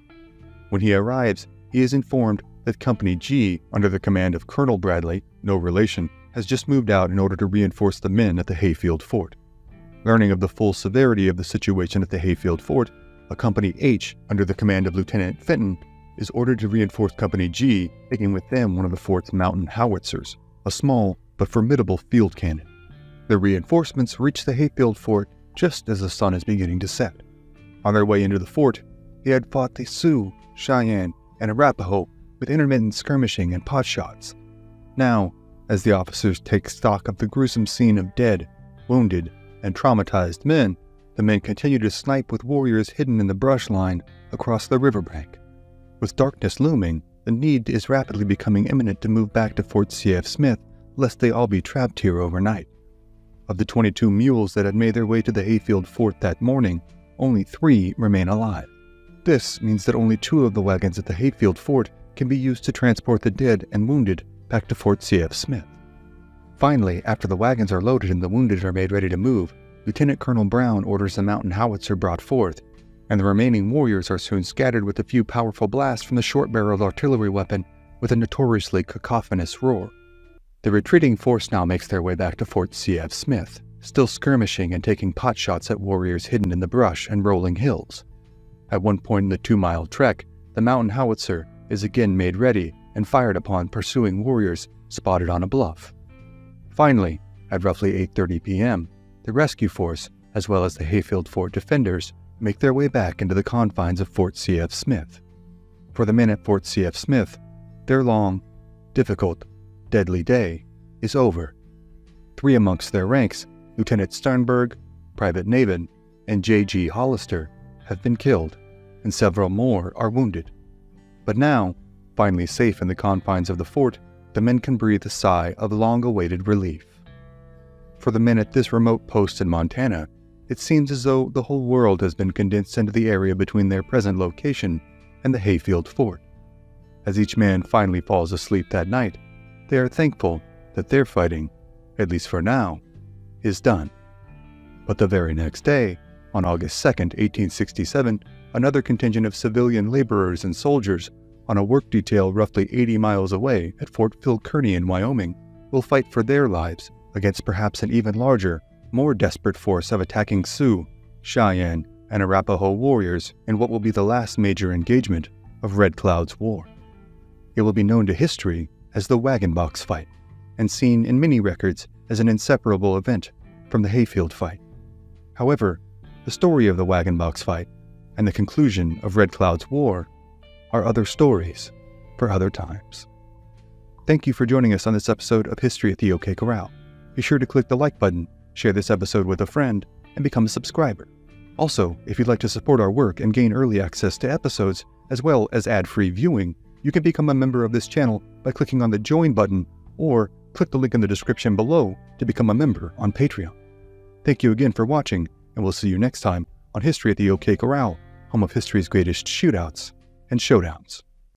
When he arrives, he is informed that Company G, under the command of Colonel Bradley, no relation, has just moved out in order to reinforce the men at the Hayfield Fort. Learning of the full severity of the situation at the Hayfield Fort, a Company H, under the command of Lieutenant Fenton, is ordered to reinforce Company G, taking with them one of the fort's mountain howitzers, a small but formidable field cannon. The reinforcements reach the Hayfield Fort just as the sun is beginning to set. On their way into the fort, they had fought the Sioux, Cheyenne, and Arapaho with intermittent skirmishing and pot shots. Now, as the officers take stock of the gruesome scene of dead, wounded, and traumatized men, the men continue to snipe with warriors hidden in the brush line across the riverbank. With darkness looming, the need is rapidly becoming imminent to move back to Fort CF Smith, lest they all be trapped here overnight. Of the 22 mules that had made their way to the Hayfield Fort that morning, only 3 remain alive. This means that only 2 of the wagons at the Hayfield Fort can be used to transport the dead and wounded back to Fort CF Smith. Finally, after the wagons are loaded and the wounded are made ready to move, Lieutenant Colonel Brown orders the mountain howitzer brought forth, and the remaining warriors are soon scattered with a few powerful blasts from the short-barreled artillery weapon with a notoriously cacophonous roar. The retreating force now makes their way back to Fort CF Smith, still skirmishing and taking pot shots at warriors hidden in the brush and rolling hills. At one point in the 2-mile trek, the mountain howitzer is again made ready and fired upon pursuing warriors spotted on a bluff. Finally, at roughly 8:30 p.m., the rescue force, as well as the Hayfield Fort defenders, make their way back into the confines of Fort CF Smith. For the men at Fort CF Smith, their long, difficult, deadly day is over. 3 amongst their ranks, Lieutenant Sternberg, Private Navin, and J.G. Hollister, have been killed, and several more are wounded. But now, finally safe in the confines of the fort, the men can breathe a sigh of long-awaited relief. For the men at this remote post in Montana, it seems as though the whole world has been condensed into the area between their present location and the Hayfield Fort. As each man finally falls asleep that night, they are thankful that their fighting, at least for now, is done. But the very next day, on August 2, 1867, another contingent of civilian laborers and soldiers on a work detail roughly 80 miles away at Fort Phil Kearny in Wyoming will fight for their lives against perhaps an even larger, more desperate force of attacking Sioux, Cheyenne, and Arapaho warriors in what will be the last major engagement of Red Cloud's War. It will be known to history as the Wagon Box Fight, and seen in many records as an inseparable event from the Hayfield Fight. However, the story of the Wagon Box Fight and the conclusion of Red Cloud's War are other stories for other times. Thank you for joining us on this episode of History at the OK Corral. Be sure to click the like button, share this episode with a friend, and become a subscriber. Also, if you'd like to support our work and gain early access to episodes, as well as ad-free viewing, you can become a member of this channel by clicking on the Join button, or click the link in the description below to become a member on Patreon. Thank you again for watching, and we'll see you next time on History at the OK Corral, home of history's greatest shootouts and showdowns.